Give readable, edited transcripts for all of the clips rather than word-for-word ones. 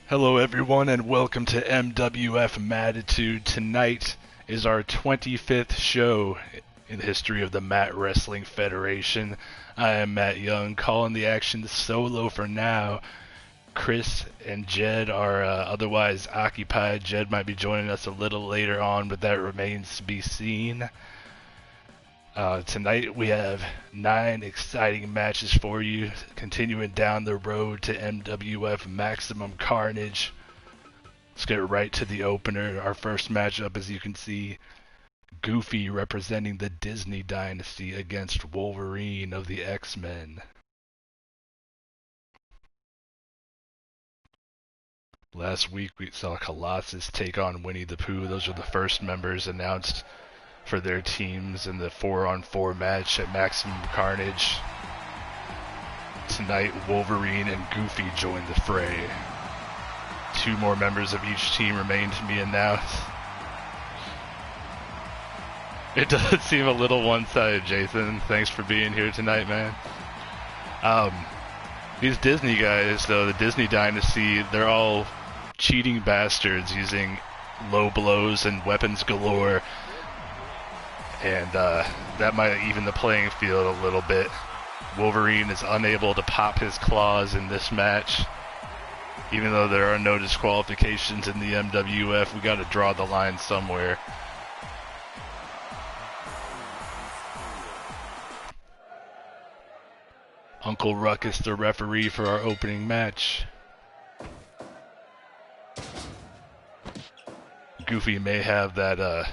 Hello everyone and welcome to MWF Mattitude. Tonight is our 25th show in the history of the Mat Wrestling Federation. I am Matt Young, calling the action solo for now. Chris and Jed are otherwise occupied. Jed might be joining us a little later on, but that remains to be seen. Tonight we have 9 exciting matches for you, continuing down the road to MWF Maximum Carnage. Let's get right to the opener. Our first matchup, as you can see, Goofy representing the Disney Dynasty against Wolverine of the X-Men. Last week we saw Colossus take on Winnie the Pooh. Those are the first members announced for their teams in the 4-on-4 match at Maximum Carnage. Tonight, Wolverine and Goofy join the fray. 2 more members of each team remain to be announced. It does seem a little one-sided, Jason. Thanks for being here tonight, man. These Disney guys, though, the Disney Dynasty, they're all cheating bastards using low blows and weapons galore. And that might even the playing field a little bit. Wolverine is unable to pop his claws in this match. Even though there are no disqualifications in the MWF, we got to draw the line somewhere. Uncle Ruckus, the referee for our opening match. Goofy may have that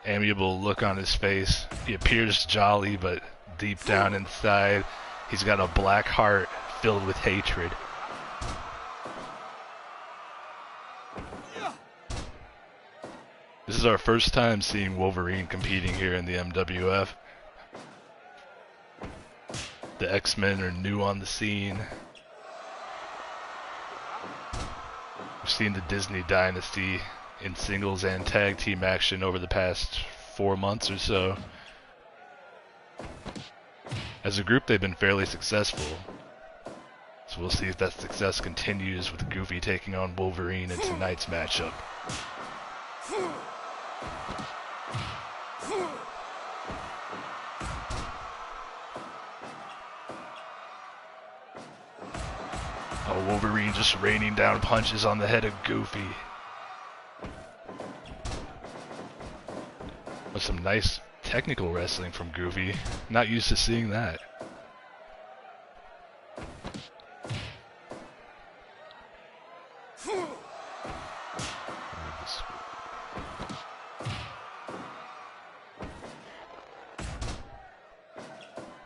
amiable look on his face. He appears jolly, but deep down inside, he's got a black heart filled with hatred. This is our first time seeing Wolverine competing here in the MWF. The X-Men are new on the scene. We've seen the Disney Dynasty in singles and tag team action over the past 4 months or so. As a group, they've been fairly successful. So we'll see if that success continues with Goofy taking on Wolverine in tonight's matchup. Oh, Wolverine just raining down punches on the head of Goofy. Some nice technical wrestling from Goofy. Not used to seeing that. Of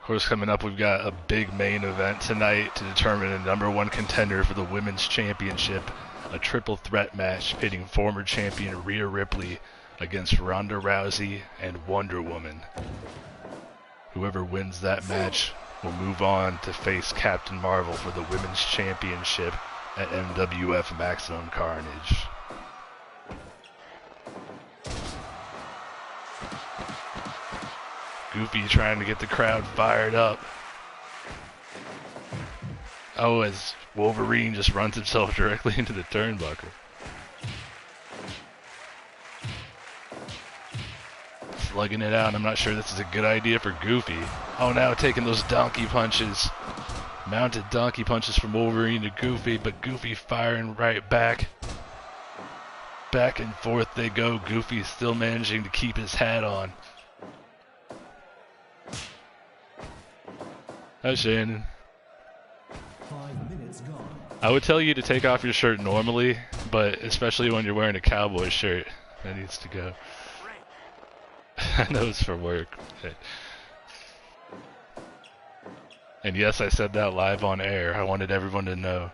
course, coming up, we've got a big main event tonight to determine a #1 contender for the Women's Championship. A triple threat match pitting former champion Rhea Ripley against Ronda Rousey and Wonder Woman. Whoever wins that match will move on to face Captain Marvel for the Women's Championship at MWF Maximum Carnage. Goofy trying to get the crowd fired up. Oh, as Wolverine just runs himself directly into the turnbuckle. Slugging it out. I'm not sure this is a good idea for Goofy. Oh, now taking those donkey punches. Mounted donkey punches from Wolverine to Goofy, but Goofy firing right back. Back and forth they go. Goofy still managing to keep his hat on. Hi, Shannon. 5 minutes gone. I would tell you to take off your shirt normally, but especially when you're wearing a cowboy shirt, that needs to go. I know it's for work. And yes, I said that live on air. I wanted everyone to know.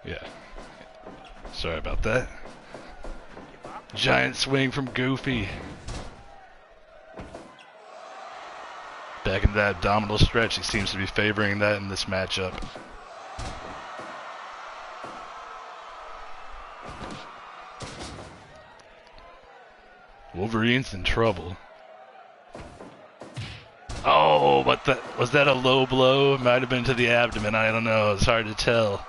Yeah. Sorry about that. Giant swing from Goofy. Back into that abdominal stretch. He seems to be favoring that in this matchup. Wolverine's in trouble. Oh, but was that a low blow? It might have been to the abdomen. I don't know. It's hard to tell.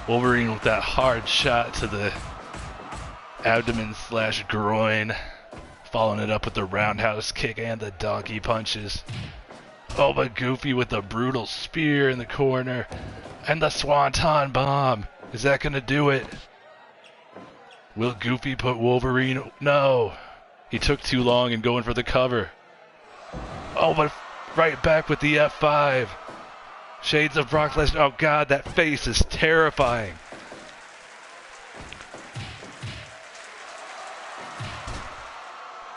Wolverine with that hard shot to the abdomen / groin. Following it up with the roundhouse kick and the donkey punches. Oh, but Goofy with a brutal spear in the corner. And the Swanton bomb. Is that going to do it? Will Goofy put Wolverine? No. He took too long in going for the cover. Oh, but right back with the F5. Shades of Brock Lesnar. Oh, God, that face is terrifying.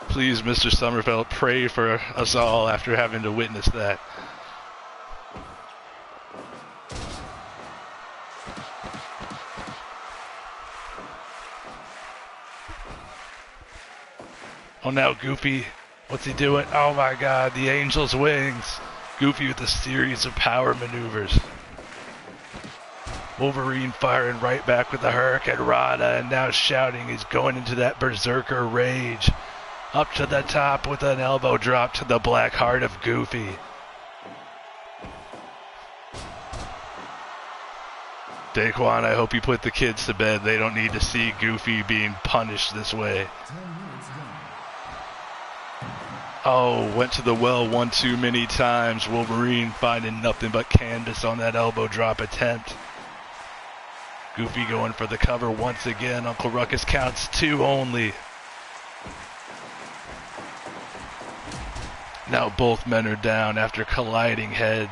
Please, Mr. Sommerfeld, pray for us all after having to witness that. Oh, now Goofy. What's he doing? Oh, my God, the Angel's wings. Goofy with a series of power maneuvers. Wolverine firing right back with the Hurricane Rana, and now shouting. He's going into that Berserker rage. Up to the top with an elbow drop to the black heart of Goofy. Daquan, I hope you put the kids to bed. They don't need to see Goofy being punished this way. Oh, went to the well one too many times. Wolverine finding nothing but canvas on that elbow drop attempt. Goofy going for the cover once again. Uncle Ruckus counts 2 only. Now both men are down after colliding heads.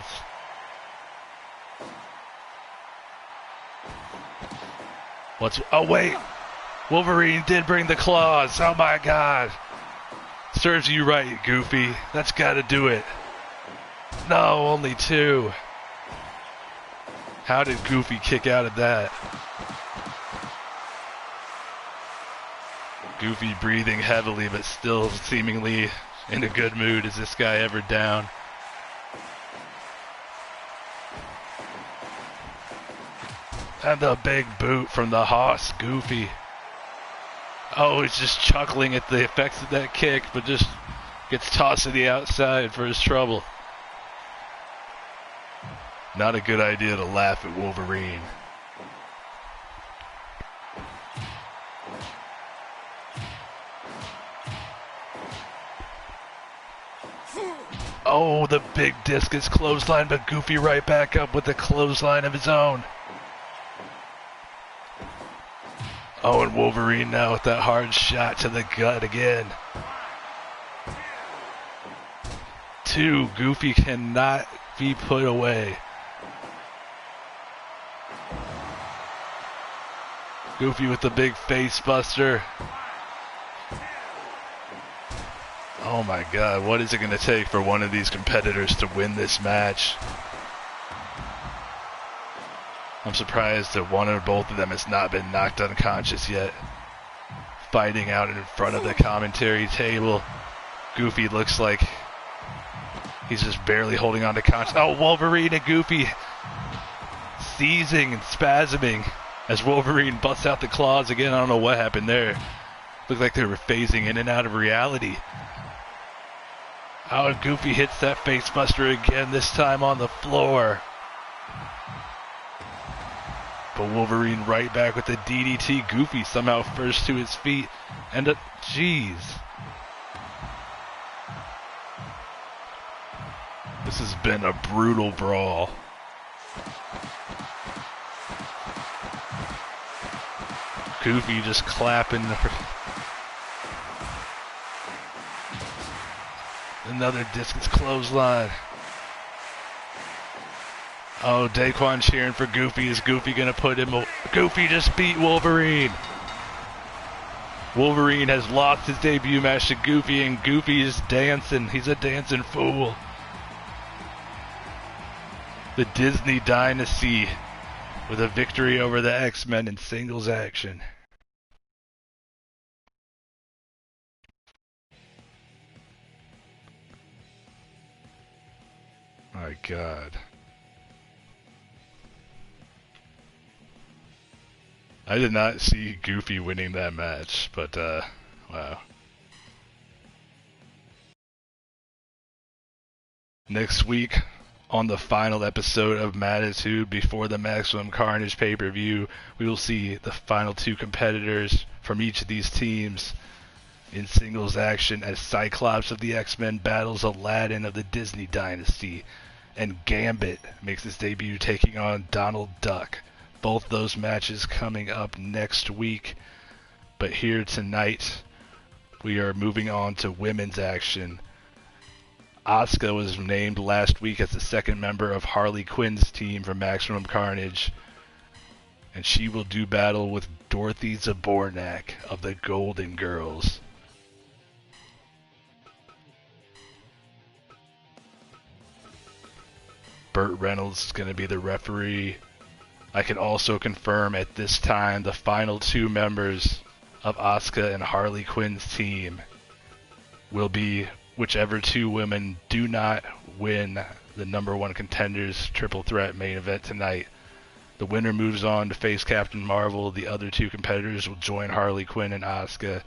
Oh wait, Wolverine did bring the claws. Oh my God. Serves you right, Goofy. That's gotta do it. No, only 2. How did Goofy kick out of that? Goofy breathing heavily, but still seemingly in a good mood. Is this guy ever down? And the big boot from the Hoss Goofy. Oh, he's just chuckling at the effects of that kick, but just gets tossed to the outside for his trouble. Not a good idea to laugh at Wolverine. Oh, the big discus clothesline, but Goofy right back up with a clothesline of his own. Oh, and Wolverine now with that hard shot to the gut again. 2, Goofy cannot be put away. Goofy with the big face buster. Oh my God, what is it going to take for one of these competitors to win this match? I'm surprised that one or both of them has not been knocked unconscious yet. Fighting out in front of the commentary table. Goofy looks like he's just barely holding on to conscious. Oh, Wolverine and Goofy seizing and spasming as Wolverine busts out the claws again. I don't know what happened there. Looked like they were phasing in and out of reality. Oh, and Goofy hits that face buster again, this time on the floor. But Wolverine right back with the DDT. Goofy somehow first to his feet. And jeez. This has been a brutal brawl. Goofy just clapping. Another discus clothesline. Oh, Daquan cheering for Goofy. Is Goofy going to put him... Goofy just beat Wolverine. Wolverine has lost his debut match to Goofy, and Goofy is dancing. He's a dancing fool. The Disney Dynasty with a victory over the X-Men in singles action. my god. I did not see Goofy winning that match, but wow. Next week, on the final episode of Mattitude before the Maximum Carnage pay-per-view, we will see the final two competitors from each of these teams in singles action as Cyclops of the X-Men battles Aladdin of the Disney Dynasty, and Gambit makes his debut taking on Donald Duck. Both those matches coming up next week. But here tonight, we are moving on to women's action. Asuka was named last week as the second member of Harley Quinn's team for Maximum Carnage, and she will do battle with Dorothy Zbornak of the Golden Girls. Burt Reynolds is going to be the referee. I can also confirm at this time the final two members of Asuka and Harley Quinn's team will be whichever two women do not win the number one contenders triple threat main event tonight. The winner moves on to face Captain Marvel. The other two competitors will join Harley Quinn and Asuka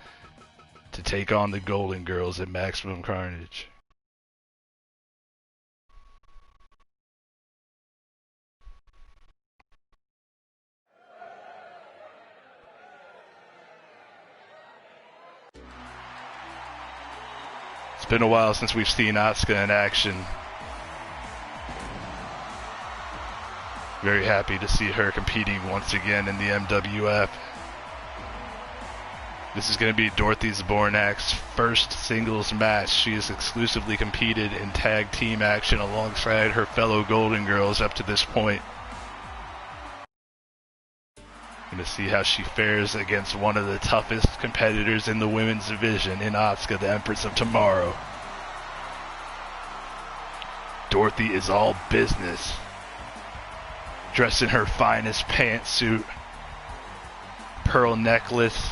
to take on the Golden Girls at Maximum Carnage. It's been a while since we've seen Asuka in action. Very happy to see her competing once again in the MWF. This is going to be Dorothy Zbornak's first singles match. She has exclusively competed in tag team action alongside her fellow Golden Girls up to this point. Going to see how she fares against one of the toughest competitors in the women's division in Asuka, the Empress of Tomorrow. Dorothy is all business. Dressed in her finest pantsuit, pearl necklace,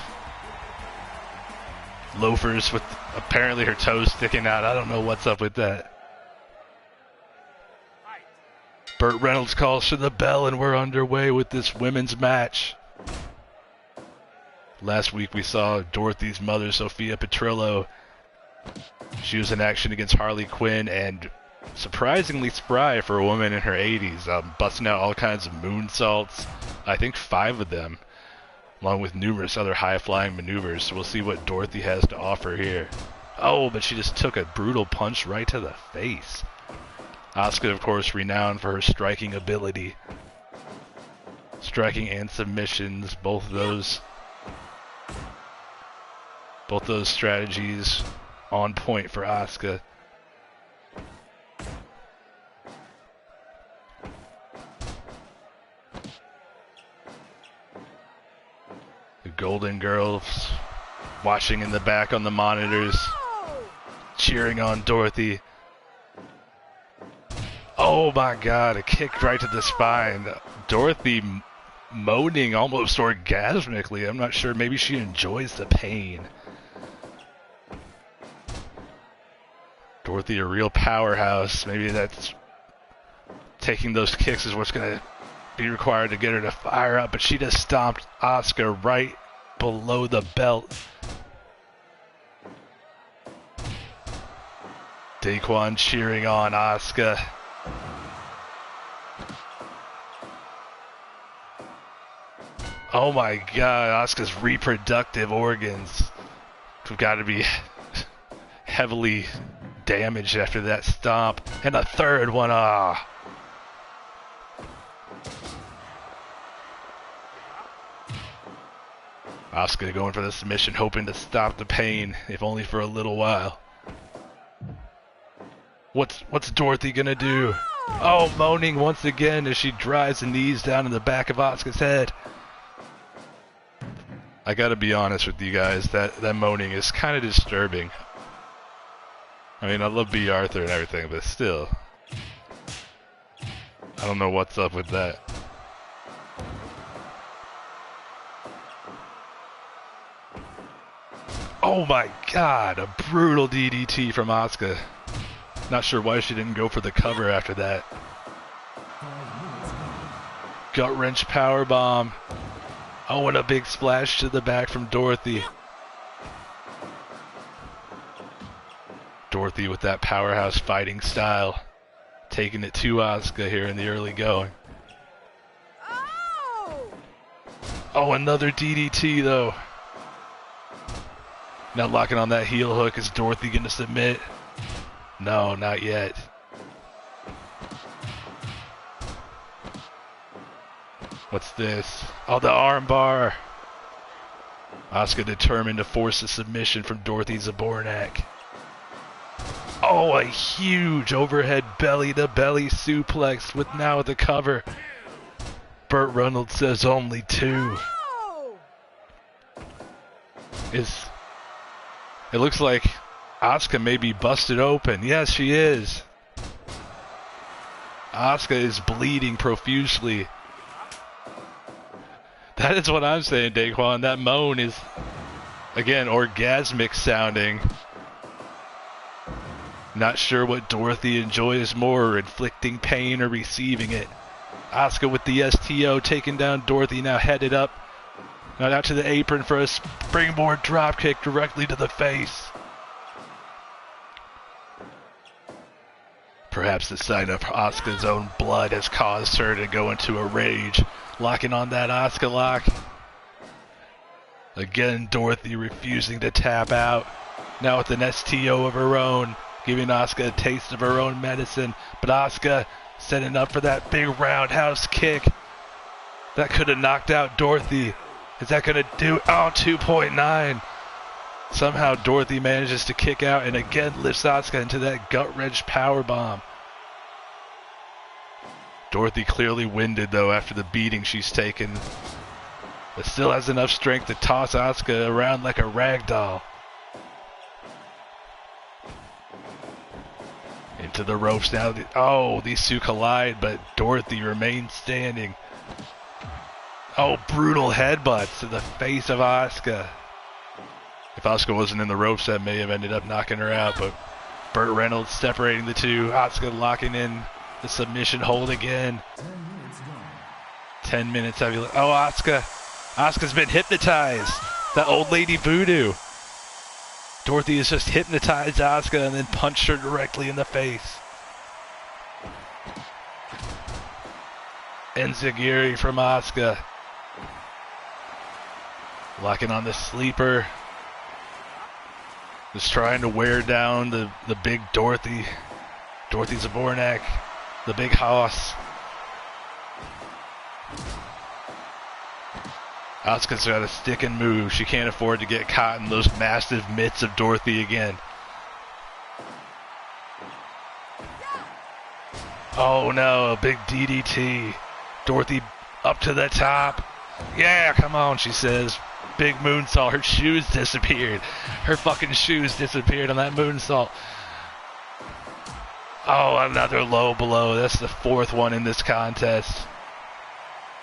loafers with apparently her toes sticking out. I don't know what's up with that. Burt Reynolds calls for the bell and we're underway with this women's match. Last week we saw Dorothy's mother, Sophia Petrillo. She was in action against Harley Quinn and surprisingly spry for a woman in her 80s, busting out all kinds of moonsaults, I think 5 of them, along with numerous other high-flying maneuvers. So we'll see what Dorothy has to offer here. Oh, but she just took a brutal punch right to the face. Asuka, of course, renowned for her striking ability. Striking and submissions, both those strategies on point for Asuka. The Golden Girls watching in the back on the monitors, cheering on Dorothy. Oh my god, a kick right to the spine. Dorothy moaning almost orgasmically. I'm not sure, maybe she enjoys the pain. Dorothy, a real powerhouse. Maybe that's taking those kicks is what's going to be required to get her to fire up, but she just stomped Asuka right below the belt. Daquan cheering on Asuka. Oh my god, Asuka's reproductive organs have got to be heavily damaged after that stomp. And a third one, Asuka going for the submission, hoping to stop the pain, if only for a little while. What's Dorothy gonna do? Oh, moaning once again as she drives the knees down in the back of Asuka's head. I gotta be honest with you guys, that moaning is kind of disturbing. I mean, I love B. Arthur and everything, but still. I don't know what's up with that. Oh my god, a brutal DDT from Asuka. Not sure why she didn't go for the cover after that. 5 minutes gone. Gut wrench power bomb. Oh, and a big splash to the back from Dorothy. Dorothy with that powerhouse fighting style, taking it to Asuka here in the early going. Oh, another DDT though. Now locking on that heel hook. Is Dorothy going to submit? No, not yet. What's this? Oh, the arm bar. Asuka determined to force a submission from Dorothy Zabornak. Oh, a huge overhead belly-to-belly suplex with now the cover. Burt Reynolds says only 2. It looks like Asuka may be busted open. Yes, she is. Asuka is bleeding profusely. That is what I'm saying, Daquan. That moan is, again, orgasmic sounding. Not sure what Dorothy enjoys more, inflicting pain or receiving it. Asuka with the STO taking down Dorothy, now headed up. Now out to the apron for a springboard dropkick directly to the face. Perhaps the sight of Asuka's own blood has caused her to go into a rage, locking on that Asuka lock. Again, Dorothy refusing to tap out. Now with an STO of her own, giving Asuka a taste of her own medicine. But Asuka setting up for that big roundhouse kick. That could have knocked out Dorothy. Is that going to do? Oh, 2.9. Somehow Dorothy manages to kick out and again lifts Asuka into that gut wrench power bomb. Dorothy clearly winded though after the beating she's taken, but still has enough strength to toss Asuka around like a rag doll. Into the ropes now. Oh, these two collide, but Dorothy remains standing. Oh, brutal headbutts to the face of Asuka. If Asuka wasn't in the ropes, that may have ended up knocking her out, but Burt Reynolds separating the two. Asuka locking in the submission hold again. 10 minutes gone. 10 minutes. Oh, Asuka. Asuka's been hypnotized. That old lady voodoo. Dorothy has just hypnotized Asuka and then punched her directly in the face. Enziguri from Asuka. Locking on the sleeper. Just trying to wear down the big Dorothy. Dorothy Zabornak. The big hoss. Asuka's got a stick and move. She can't afford to get caught in those massive mitts of Dorothy again. Oh no, a big DDT. Dorothy up to the top. Yeah, come on, she says. Big moonsault. Her shoes disappeared. Her fucking shoes disappeared on that moonsault. Oh, another low blow. That's the 4th one in this contest.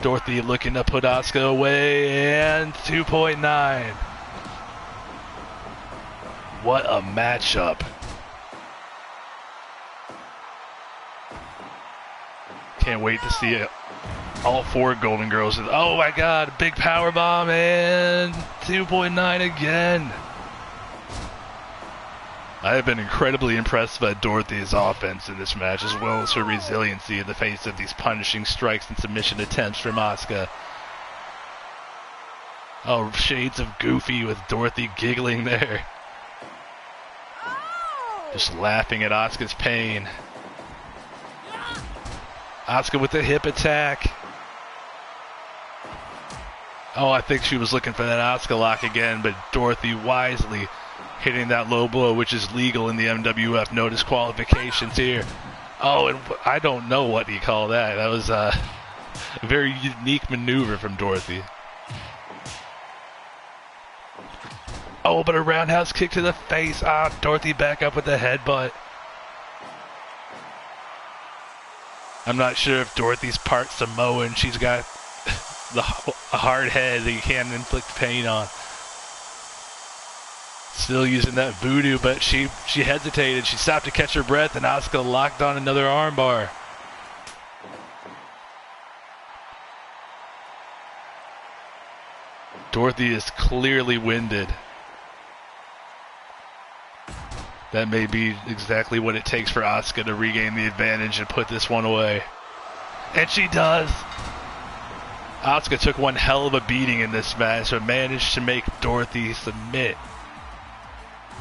Dorothy looking to put Asuka away, and 2.9. What a matchup. Can't wait to see it. All 4 Golden Girls. Oh my god, big power bomb and 2.9 again. I have been incredibly impressed by Dorothy's offense in this match, as well as her resiliency in the face of these punishing strikes and submission attempts from Asuka. Oh, shades of Goofy with Dorothy giggling there. Just laughing at Asuka's pain. Asuka with the hip attack. Oh, I think she was looking for that Asuka lock again, but Dorothy wisely hitting that low blow, which is legal in the MWF. No disqualifications here. Oh, and I don't know what you call that. That was a very unique maneuver from Dorothy. Oh, but a roundhouse kick to the face. Ah, Dorothy back up with the headbutt. I'm not sure if Dorothy's part Samoan. She's got a hard head that you can't inflict pain on. Still using that voodoo, but she hesitated. She stopped to catch her breath, and Asuka locked on another armbar. Dorothy is clearly winded. That may be exactly what it takes for Asuka to regain the advantage and put this one away. And she does. Asuka took one hell of a beating in this match, but managed to make Dorothy submit.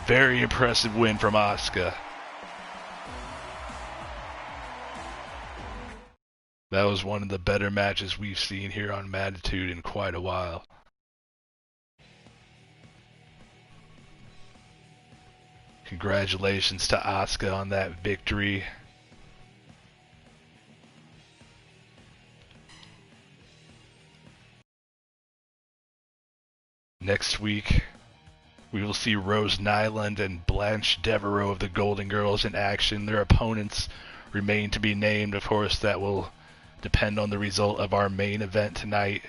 Very impressive win from Asuka. That was one of the better matches we've seen here on Mattitude in quite a while. Congratulations to Asuka on that victory. Next week, we will see Rose Nyland and Blanche Devereaux of the Golden Girls in action. Their opponents remain to be named. Of course, that will depend on the result of our main event tonight.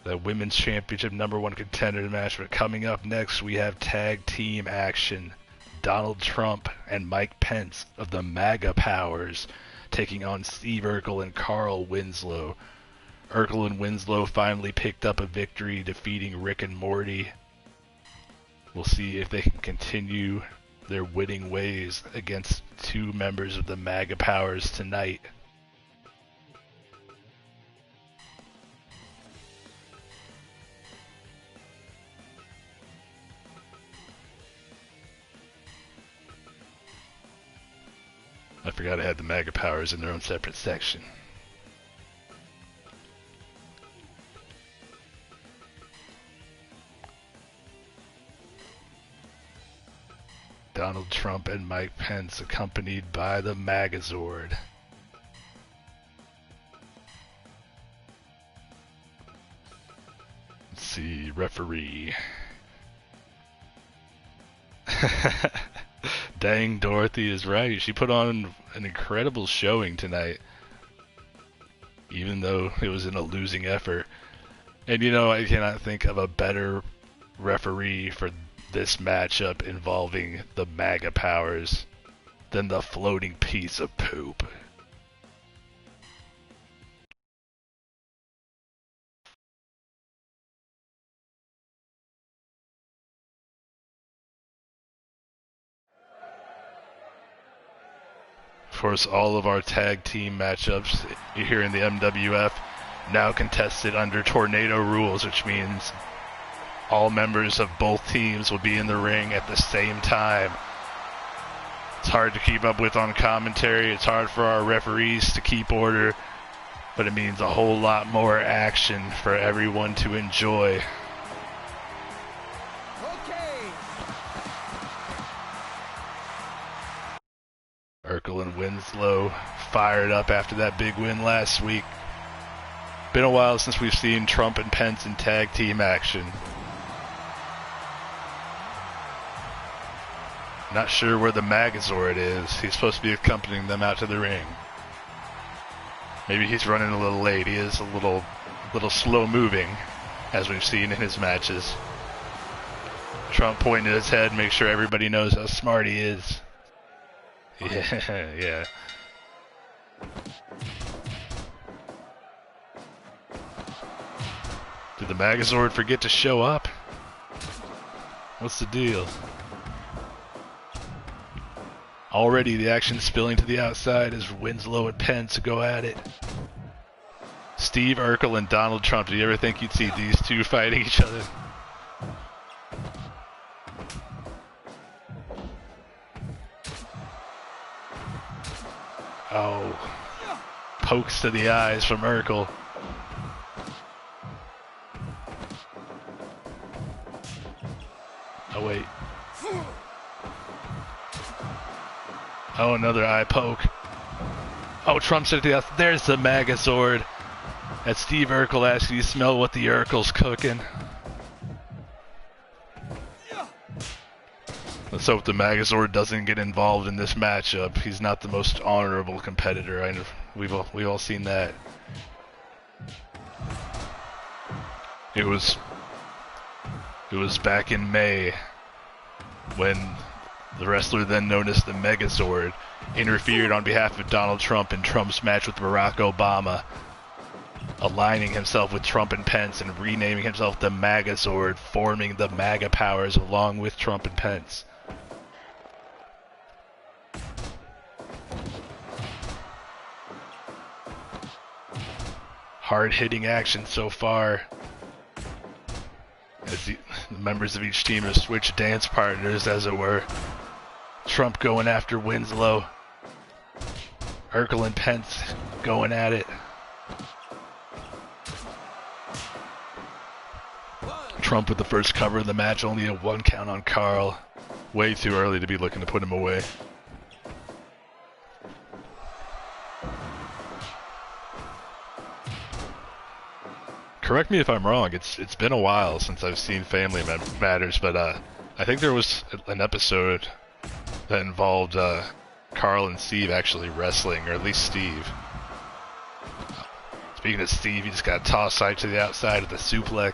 The Women's Championship #1 contender match. But coming up next, we have tag team action. Donald Trump and Mike Pence of the MAGA Powers taking on Steve Urkel and Carl Winslow. Urkel and Winslow finally picked up a victory, defeating Rick and Morty. We'll see if they can continue their winning ways against two members of the MAGA Powers tonight. I forgot I had the MAGA Powers in their own separate section. Donald Trump and Mike Pence accompanied by the Magazord. Let's see, referee. Dang, Dorothy is right. She put on an incredible showing tonight, even though it was in a losing effort. And you know, I cannot think of a better referee for this matchup involving the MAGA Powers than the floating piece of poop. Of course, all of our tag team matchups here in the MWF now contested under tornado rules, which means all members of both teams will be in the ring at the same time. It's hard to keep up with on commentary. It's hard for our referees to keep order, but it means a whole lot more action for everyone to enjoy. Urkel and Winslow fired up after that big win last week. Been a while since we've seen Trump and Pence in tag team action. Not sure where the Magazord is. He's supposed to be accompanying them out to the ring. Maybe he's running a little late. He is a little slow moving, as we've seen in his matches. Trump pointing at his head, make sure everybody knows how smart he is. Yeah. Did the Magazord forget to show up? What's the deal? Already the action spilling to the outside as Winslow and Pence go at it. Steve Urkel and Donald Trump. Do you ever think you'd see these two fighting each other? Oh. Pokes to the eyes from Urkel. Oh, wait. Oh, another eye poke. Oh, Trump said to the outside. There's the Magazord. As Steve Urkel asks, you smell what the Urkel's cooking. Let's hope the Magazord doesn't get involved in this matchup. He's not the most honorable competitor. We've all seen that. It was It was back in May when the wrestler then known as the Megazord interfered on behalf of Donald Trump in Trump's match with Barack Obama, aligning himself with Trump and Pence and renaming himself the Magazord, forming the MAGA powers along with Trump and Pence. Hard-hitting action so far, as the members of each team have switched dance partners, as it were. Trump going after Winslow. Urkel and Pence going at it. Trump with the first cover of the match, only a 1 count on Carl. Way too early to be looking to put him away. Correct me if I'm wrong, it's been a while since I've seen Family Matters, but I think there was an episode that involved Carl and Steve actually wrestling, or at least Steve. Speaking of Steve, he just got tossed right to the outside of the suplex.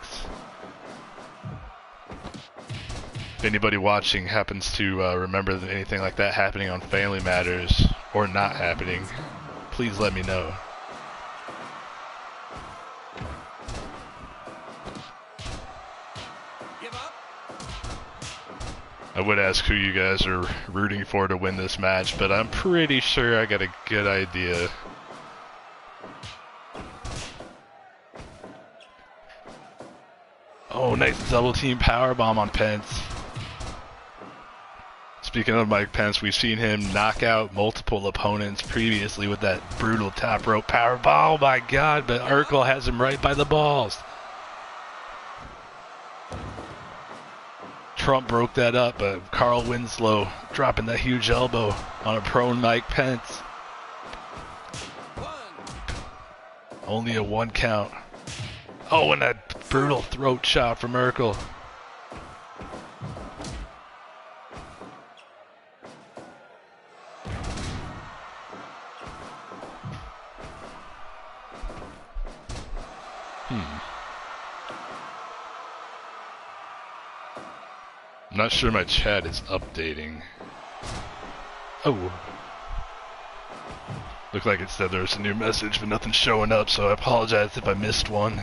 If anybody watching happens to remember anything like that happening on Family Matters, or not happening, please let me know. I would ask who you guys are rooting for to win this match, but I'm pretty sure I got a good idea. Oh, nice double team powerbomb on Pence. Speaking of Mike Pence, we've seen him knock out multiple opponents previously with that brutal top rope powerbomb. Oh my god, but Urkel has him right by the balls. Trump broke that up, but Carl Winslow dropping that huge elbow on a prone Mike Pence. Only a 1 count. Oh, and that brutal throat shot from Urkel. I'm not sure my chat is updating. Oh. Looked like it said there was a new message, but nothing's showing up, so I apologize if I missed one.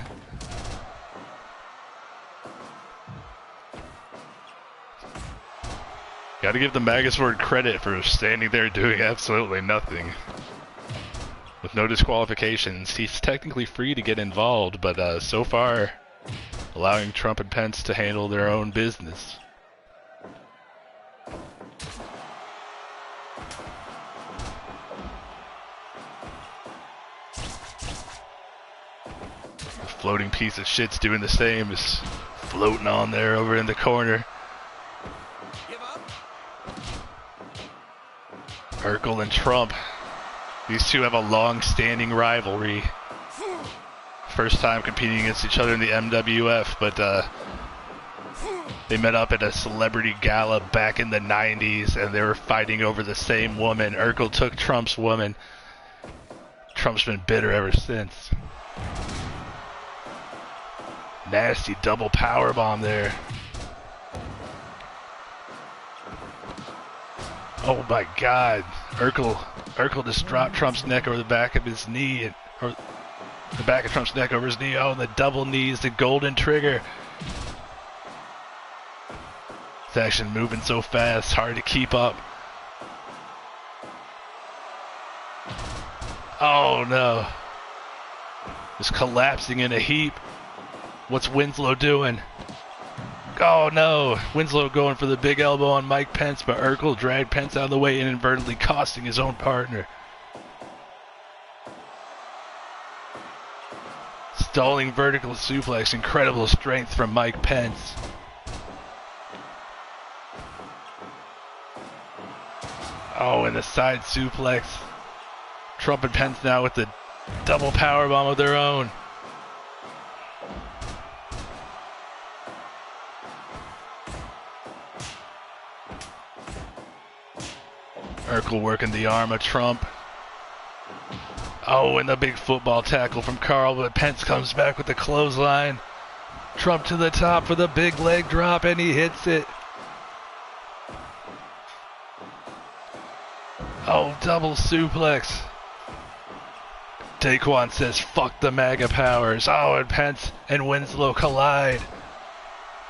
Gotta give the Magazord credit for standing there doing absolutely nothing. With no disqualifications, he's technically free to get involved, but so far, allowing Trump and Pence to handle their own business. Floating piece of shit's doing the same, just floating on there over in the corner. Urkel and Trump, these two have a long-standing rivalry. First time competing against each other in the MWF, but they met up at a celebrity gala back in the 90s, and they were fighting over the same woman. Urkel took Trump's woman. Trump's been bitter ever since. Nasty double powerbomb there. Oh my god. Urkel just dropped Trump's neck over the back of his knee, or the back of Trump's neck over his knee. Oh, and the double knees, the golden trigger. It's actually moving so fast, hard to keep up. Oh no. Just collapsing in a heap. What's Winslow doing? Oh no! Winslow going for the big elbow on Mike Pence, but Urkel dragged Pence out of the way, inadvertently costing his own partner. Stalling vertical suplex, incredible strength from Mike Pence. Oh, and the side suplex. Trump and Pence now with the double powerbomb of their own. Urkel working the arm of Trump. Oh, and the big football tackle from Carl, but Pence comes back with the clothesline. Trump to the top for the big leg drop, and he hits it. Oh, double suplex. Daquan says, fuck the MAGA powers. Oh, and Pence and Winslow collide.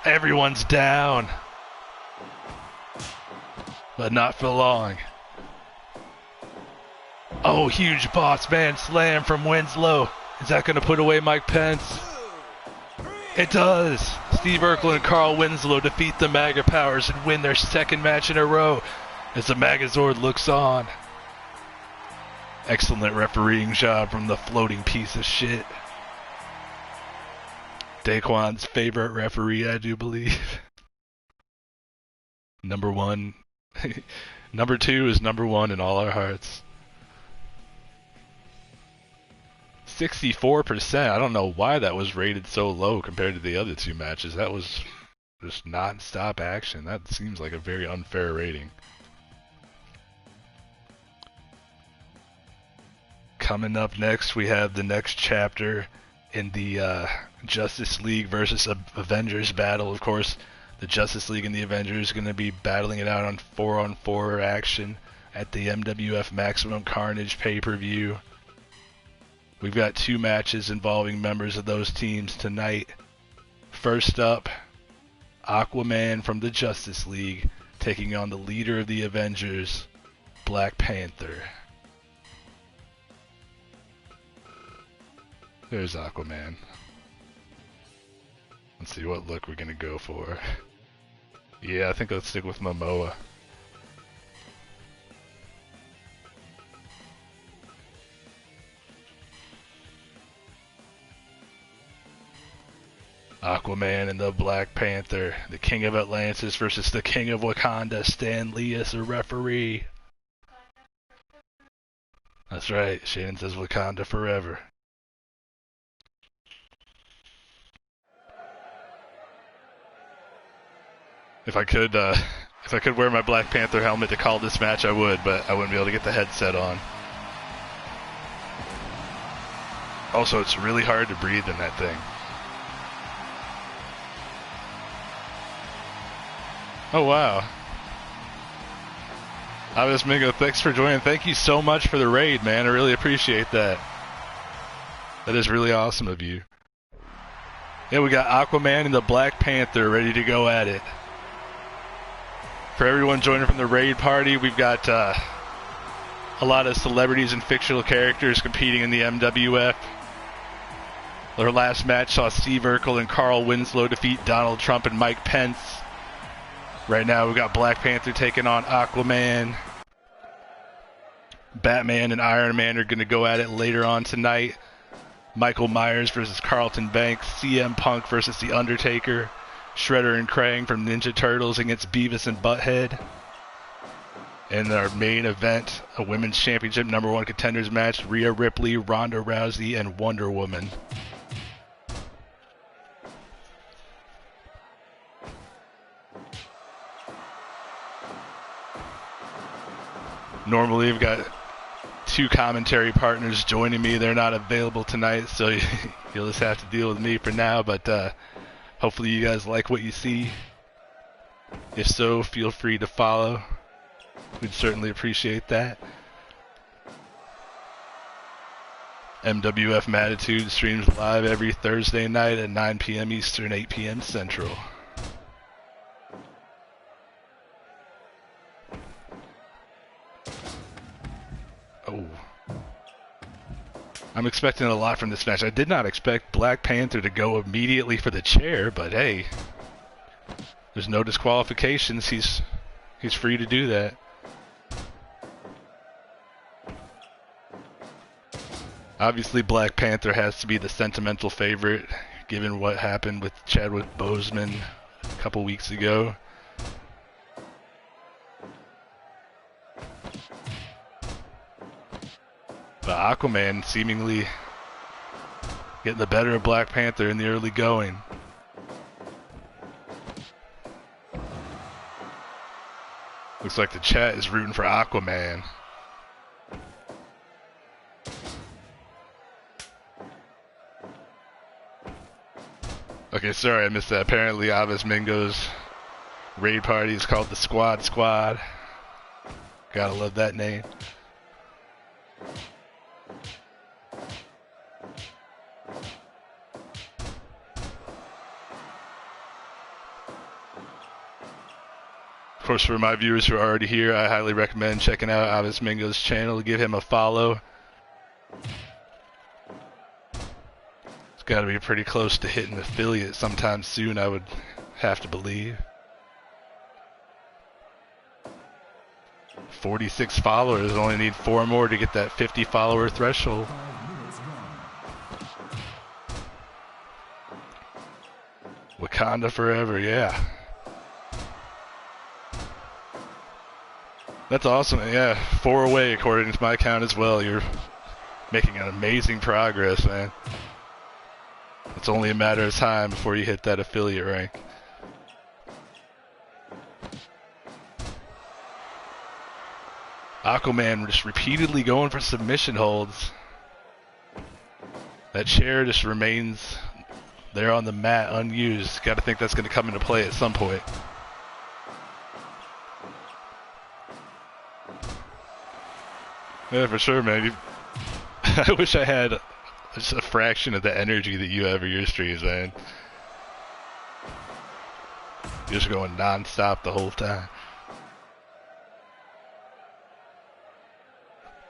Everyone's down. But not for long. Oh, huge boss man slam from Winslow. Is that going to put away Mike Pence? It does. Steve Urkel and Carl Winslow defeat the MAGA powers and win their second match in a row as the Magazord looks on. Excellent refereeing job from the floating piece of shit. Daquan's favorite referee, I do believe. Number one. Number two is number one in all our hearts. 64%. I don't know why that was rated so low compared to the other two matches. That was just non-stop action. That seems like a very unfair rating. Coming up next, we have the next chapter in the Justice League versus Avengers battle. Of course, the Justice League and the Avengers are going to be battling it out on 4-on-4 action at the MWF Maximum Carnage pay-per-view. We've got two matches involving members of those teams tonight. First up, Aquaman from the Justice League taking on the leader of the Avengers, Black Panther. There's Aquaman. Let's see what look we're gonna go for. Yeah, I think let's stick with Momoa. Aquaman and the Black Panther, the King of Atlantis versus the King of Wakanda, Stan Lee as a referee. That's right, Shannon says Wakanda forever. If I could wear my Black Panther helmet to call this match, I would, but I wouldn't be able to get the headset on. Also, it's really hard to breathe in that thing. Oh, wow. Obvious Mingo, thanks for joining. Thank you so much for the raid, man. I really appreciate that. That is really awesome of you. Yeah, we got Aquaman and the Black Panther ready to go at it. For everyone joining from the raid party, we've got a lot of celebrities and fictional characters competing in the MWF. Their last match saw Steve Urkel and Carl Winslow defeat Donald Trump and Mike Pence. Right now we've got Black Panther taking on Aquaman. Batman and Iron Man are going to go at it later on tonight. Michael Myers versus Carlton Banks. CM Punk versus The Undertaker. Shredder and Krang from Ninja Turtles against Beavis and Butthead. In our main event, a Women's Championship #1 contenders match, Rhea Ripley, Ronda Rousey, and Wonder Woman. Normally we've got two commentary partners joining me. They're not available tonight, so you'll just have to deal with me for now, but hopefully you guys like what you see. If so, feel free to follow. We'd certainly appreciate that. MWF Mattitude streams live every Thursday night at 9 p.m. Eastern, 8 p.m. Central. Oh. I'm expecting a lot from this match. I did not expect Black Panther to go immediately for the chair, but hey, there's no disqualifications. He's free to do that. Obviously, Black Panther has to be the sentimental favorite, given what happened with Chadwick Boseman a couple weeks ago. But Aquaman seemingly getting the better of Black Panther in the early going. Looks like the chat is rooting for Aquaman. Okay, sorry, I missed that. Apparently, Avis Mingo's raid party is called the Squad Squad. Gotta love that name. Of course, for my viewers who are already here, I highly recommend checking out Avis Mingo's channel. Give him a follow. It's got to be pretty close to hitting affiliate sometime soon, I would have to believe. 46 followers, only need 4 more to get that 50 follower threshold. 5 minutes gone. Wakanda forever, yeah. That's awesome, yeah. 4 away according to my count as well. You're making an amazing progress, man. It's only a matter of time before you hit that affiliate rank. Aquaman just repeatedly going for submission holds. That chair just remains there on the mat unused. Got to think that's going to come into play at some point. Yeah, for sure, man. I wish I had just a fraction of the energy that you have in your streams, man. You're just going non-stop the whole time.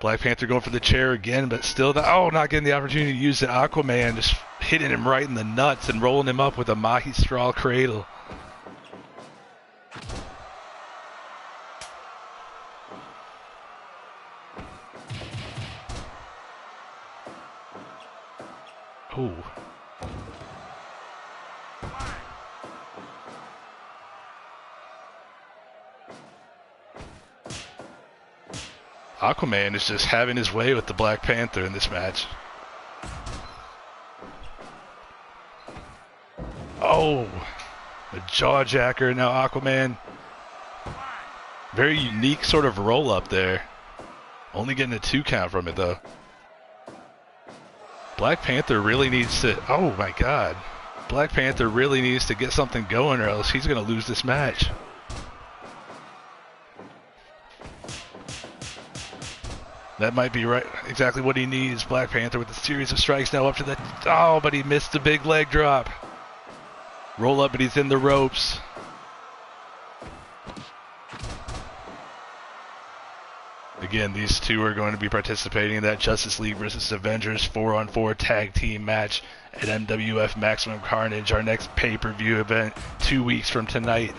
Black Panther going for the chair again, but still not getting the opportunity to use it. Aquaman just hitting him right in the nuts and rolling him up with a Mahi straw cradle. Ooh. Aquaman is just having his way with the Black Panther in this match. Oh, a jawjacker. Now Aquaman, very unique sort of roll up there. Only getting a 2 count from it though. Black Panther really needs to, oh my god. Black Panther really needs to get something going or else he's going to lose this match. That might be right, exactly what he needs. Black Panther with a series of strikes now up to the, oh, but he missed the big leg drop. Roll up, but he's in the ropes. Again, these two are going to be participating in that Justice League vs. Avengers 4-on-4 tag team match at MWF Maximum Carnage, our next pay-per-view event 2 weeks from tonight.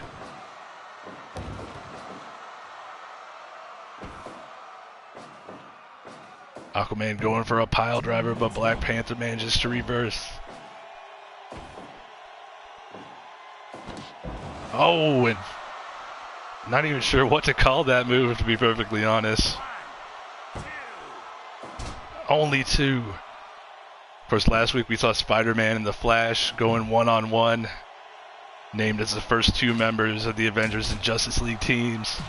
Aquaman going for a pile driver, but Black Panther manages to reverse. Oh, and not even sure what to call that move, to be perfectly honest. Only 2. Of course, last week we saw Spider-Man and the Flash going one-on-one, named as the first 2 members of the Avengers and Justice League teams.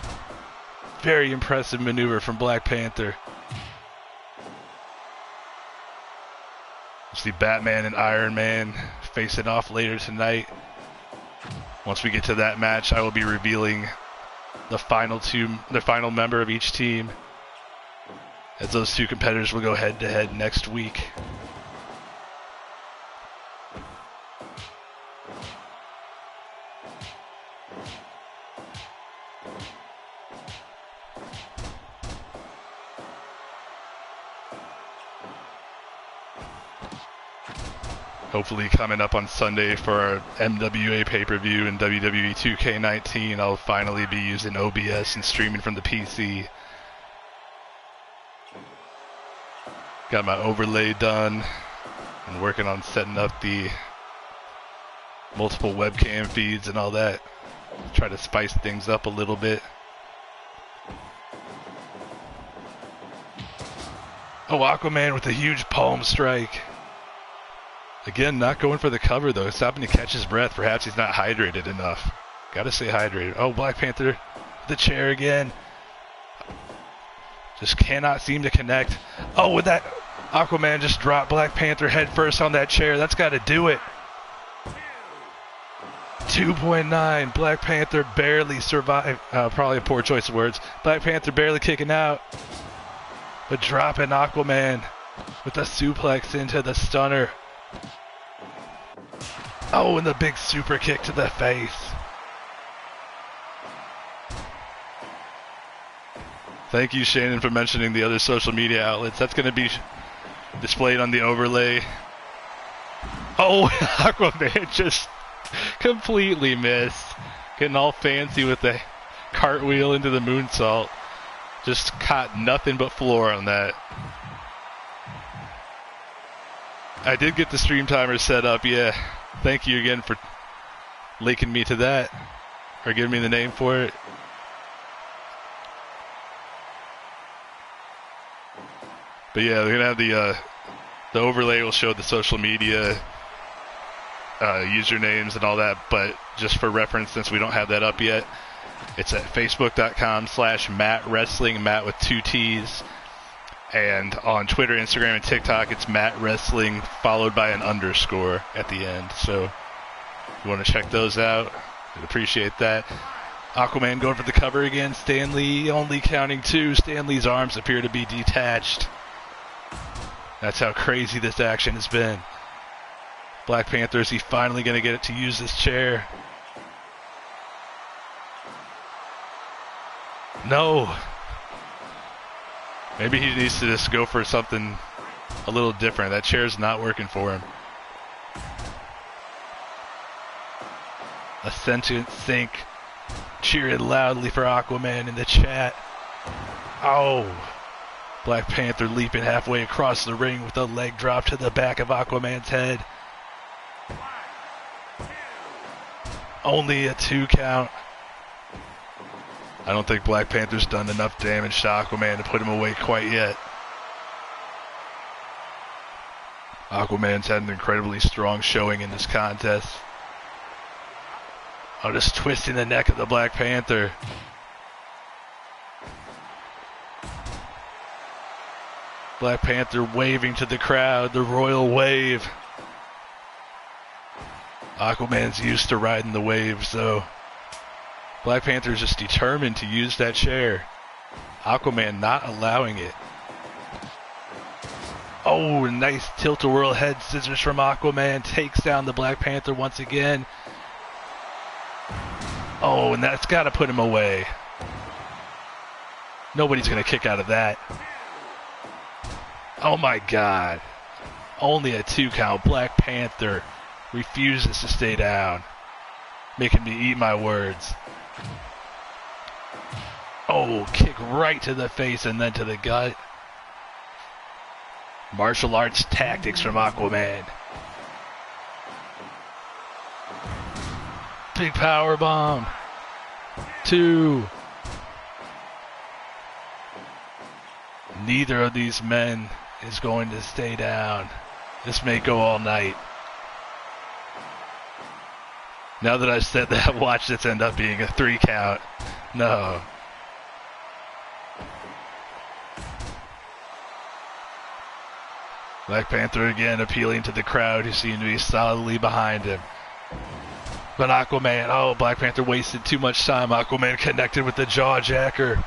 Very impressive maneuver from Black Panther. We'll see Batman and Iron Man facing off later tonight. Once we get to that match, I will be revealing the final member of each team, as those 2 competitors will go head-to-head next week. Hopefully coming up on Sunday for our MWA pay-per-view and WWE 2K19, I'll finally be using OBS and streaming from the PC. Got my overlay done and working on setting up the multiple webcam feeds and all that. Try to spice things up a little bit. Oh, Aquaman with a huge palm strike. Again, not going for the cover though, stopping to catch his breath. Perhaps he's not hydrated enough. Gotta stay hydrated. Oh, Black Panther, the chair again. Just cannot seem to connect. Oh, with that, Aquaman just dropped Black Panther head first on that chair. That's gotta do it. 2.9. Black Panther barely survived. Probably a poor choice of words. Black Panther barely kicking out. But dropping Aquaman with a suplex into the stunner. Oh, and the big super kick to the face. Thank you, Shannon, for mentioning the other social media outlets. That's going to be displayed on the overlay. Oh, Aquaman just completely missed. Getting all fancy with the cartwheel into the moonsault. Just caught nothing but floor on that. I did get the stream timer set up, yeah. Thank you again for linking me to that. Or giving me the name for it. But yeah, we're going to have the overlay will show the social media usernames and all that, but just for reference, since we don't have that up yet, it's at facebook.com/MattWrestling, Matt with 2 T's. And on Twitter, Instagram, and TikTok, it's Matt Wrestling followed by an underscore at the end. So if you want to check those out, I'd appreciate that. Aquaman going for the cover again. Stan Lee only counting 2. Stan Lee's arms appear to be detached. That's how crazy this action has been. Black Panther, is he finally going to get it to use this chair? No. Maybe he needs to just go for something a little different. That chair's not working for him. A sentient sink cheering loudly for Aquaman in the chat. Oh. Black Panther leaping halfway across the ring with a leg drop to the back of Aquaman's head. Only a 2 count. I don't think Black Panther's done enough damage to Aquaman to put him away quite yet. Aquaman's had an incredibly strong showing in this contest. Oh, just twisting the neck of the Black Panther. Black Panther waving to the crowd, the royal wave. Aquaman's used to riding the waves, though. Black Panther's just determined to use that chair. Aquaman not allowing it. Oh, nice tilt-a-whirl head scissors from Aquaman. Takes down the Black Panther once again. Oh, and that's got to put him away. Nobody's going to kick out of that. Oh my God. Only a 2 count. Black Panther refuses to stay down. Making me eat my words. Oh, kick right to the face and then to the gut. Martial arts tactics from Aquaman. Big power bomb. 2. Neither of these men is going to stay down. This may go all night. Now that I've said that, watch this end up being a 3 count. No. Black Panther again appealing to the crowd who seem to be solidly behind him. But Aquaman, oh, Black Panther wasted too much time. Aquaman connected with the jaw jacker.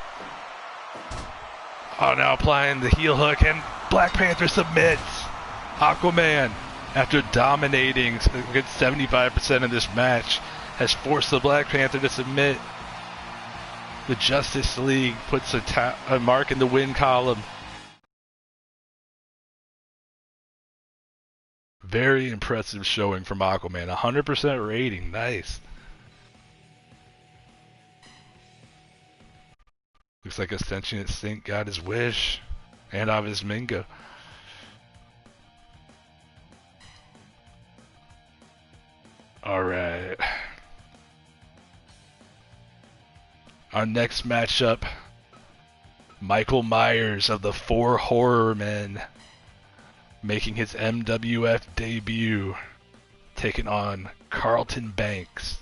Oh, now applying the heel hook, and Black Panther submits. Aquaman, after dominating a good 75% of this match, has forced the Black Panther to submit. The Justice League puts a mark in the win column. Very impressive showing from Aquaman. 100% rating. Nice. Looks like a sentient sink got his wish. And of his Mingo. Alright. Our next matchup. Michael Myers of the 4 Horror Men, making his MWF debut, taking on Carlton Banks.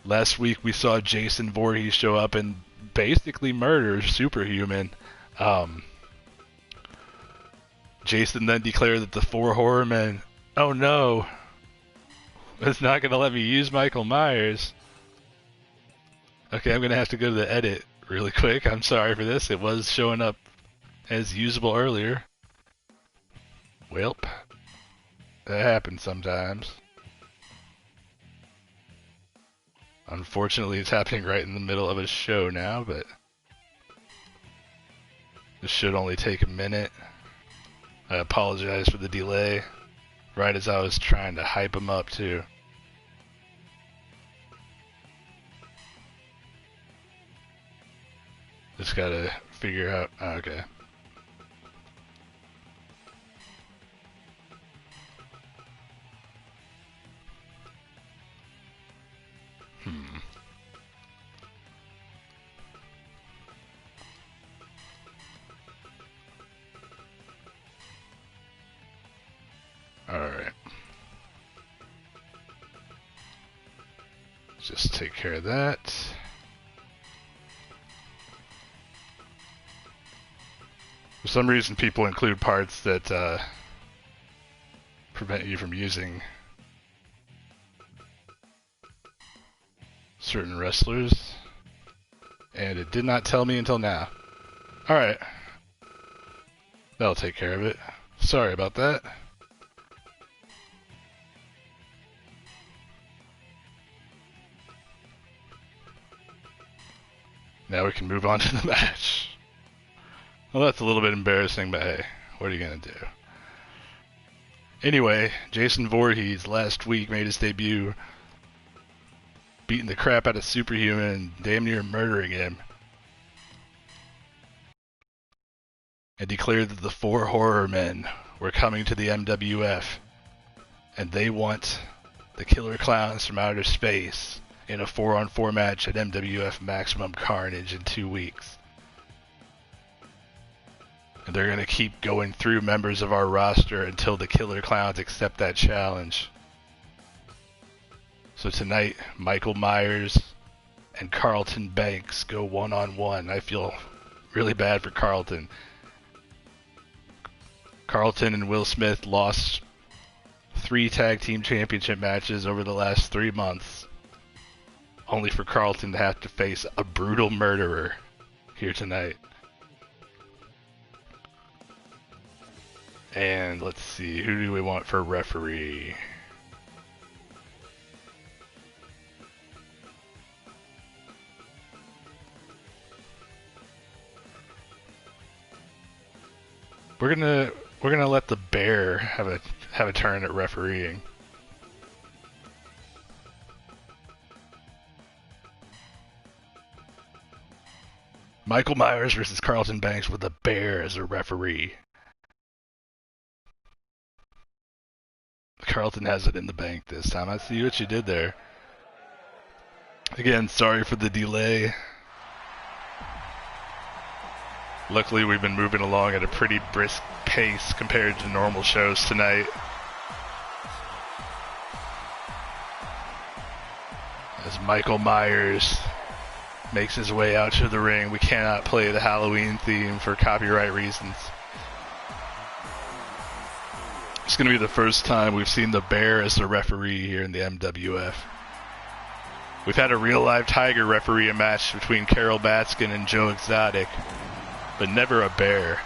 Last week we saw Jason Voorhees show up and basically murder Superhuman. Jason then declared that the 4 Horror Men, oh no, It's not going to let me use Michael Myers. Okay, I'm going to have to go to the edit really quick. I'm sorry for this. It was showing up as usable earlier. Welp. That happens sometimes. Unfortunately, it's happening right in the middle of a show now, but this should only take a minute. I apologize for the delay. Right as I was trying to hype him up, too. Just gotta figure out... okay. Alright. Just take care of that. For some reason, people include parts that prevent you from using certain wrestlers, and it did not tell me until now. Alright. That'll take care of it. Sorry about that. Now we can move on to the match. Well, that's a little bit embarrassing, but hey, what are you going to do? Anyway, Jason Voorhees last week made his debut, beating the crap out of Superhuman and damn near murdering him, and declared that the 4 horror men were coming to the MWF, and they want the Killer Clowns from outer space in a 4-on-4 match at MWF Maximum Carnage in 2 weeks. And they're going to keep going through members of our roster until the Killer Clowns accept that challenge. So tonight, Michael Myers and Carlton Banks go one-on-one. I feel really bad for Carlton. Carlton and Will Smith lost 3 tag team championship matches over the last 3 months, only for Carlton to have to face a brutal murderer here tonight. And let's see, who do we want for referee? We're gonna let the Bear have a turn at refereeing. Michael Myers versus Carlton Banks with the Bear as a referee. Carlton has it in the bank this time. I see what you did there. Again, sorry for the delay. Luckily, we've been moving along at a pretty brisk pace compared to normal shows tonight. As Michael Myers makes his way out to the ring, we cannot play the Halloween theme for copyright reasons. It's going to be the first time we've seen the Bear as the referee here in the MWF. We've had a real live Tiger referee a match between Carol Baskin and Joe Exotic, but never a Bear.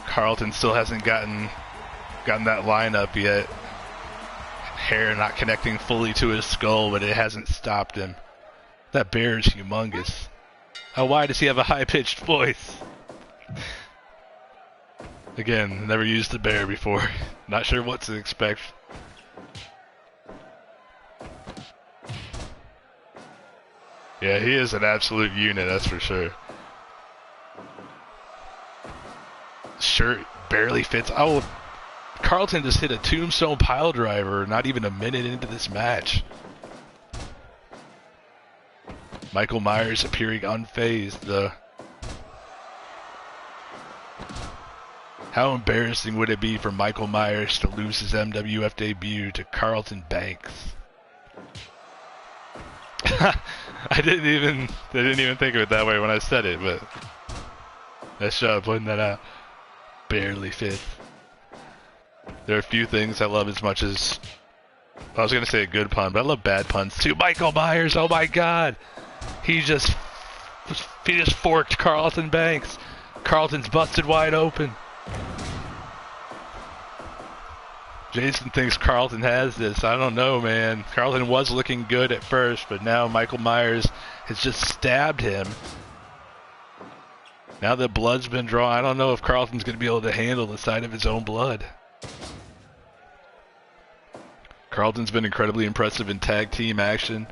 Carlton still hasn't gotten that lineup yet. Hair not connecting fully to his skull, but it hasn't stopped him. That Bear is humongous. How wide does he have a high-pitched voice? Again, never used the Bear before. Not sure what to expect. Yeah, he is an absolute unit, that's for sure. Shirt barely fits. Oh, Carlton just hit a tombstone pile driver not even a minute into this match. Michael Myers appearing unfazed, though. How embarrassing would it be for Michael Myers to lose his MWF debut to Carlton Banks? I didn't even think of it that way when I said it, but Nice job pointing that out. Barely fifth. There are a few things I love as much as... I was going to say a good pun, but I love bad puns too. Michael Myers, oh my god! He just forked Carlton Banks. Carlton's busted wide open. Jason thinks Carlton has this. I don't know, man. Carlton was looking good at first, but now Michael Myers has just stabbed him. Now that blood's been drawn, I don't know if Carlton's going to be able to handle the sight of his own blood. Carlton's been incredibly impressive in tag team action.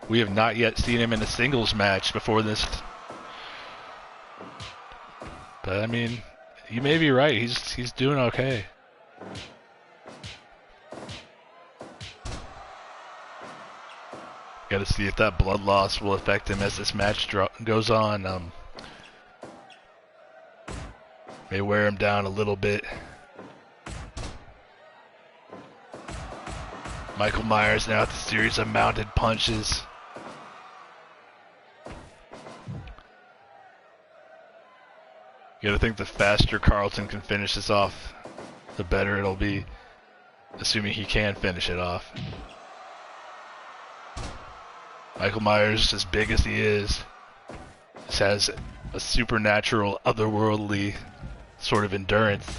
We have not yet seen him in a singles match before this. But I mean, you may be right. He's doing okay. Got to see if that blood loss will affect him as this match goes on. May wear him down a little bit. Michael Myers now with a series of mounted punches. You gotta think the faster Carlton can finish this off, the better it'll be, assuming he can finish it off. Michael Myers, as big as he is, just has a supernatural, otherworldly sort of endurance.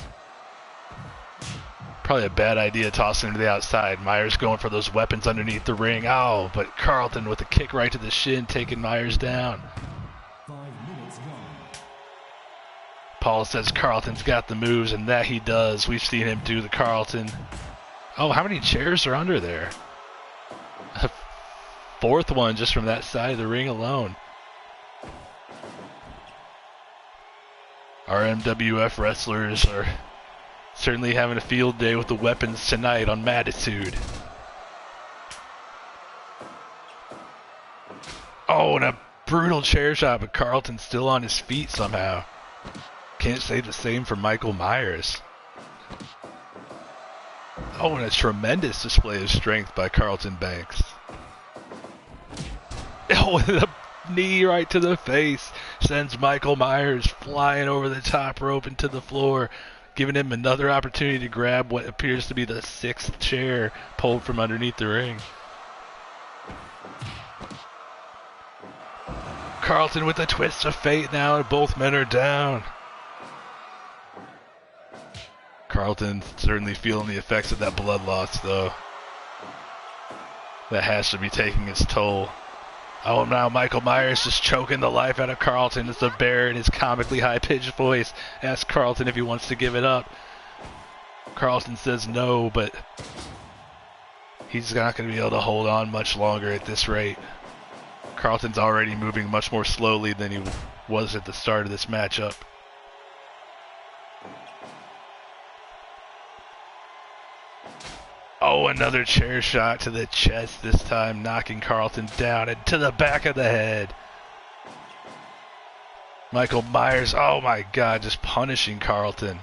Probably a bad idea tossing him to the outside. Myers going for those weapons underneath the ring. Oh, but Carlton with a kick right to the shin, taking Myers down. 5 minutes gone. Paul says Carlton's got the moves, and that he does. We've seen him do the Carlton. Oh, how many chairs are under there? A fourth one just from that side of the ring alone. Our MWF wrestlers are certainly having a field day with the weapons tonight on Mattitude. Oh, and a brutal chair shot, but Carlton's still on his feet somehow. Can't say the same for Michael Myers. Oh, and a tremendous display of strength by Carlton Banks. Oh, and a knee right to the face sends Michael Myers flying over the top rope into the floor, giving him another opportunity to grab what appears to be the 6th chair pulled from underneath the ring. Carlton with a twist of fate now, and both men are down. Carlton certainly feeling the effects of that blood loss, though. That has to be taking its toll. Oh, now Michael Myers just choking the life out of Carlton as the bear in his comically high-pitched voice asks Carlton if he wants to give it up. Carlton says no, but he's not going to be able to hold on much longer at this rate. Carlton's already moving much more slowly than he was at the start of this matchup. Oh, another chair shot to the chest, this time knocking Carlton down and to the back of the head. Michael Myers, oh my god, just punishing Carlton.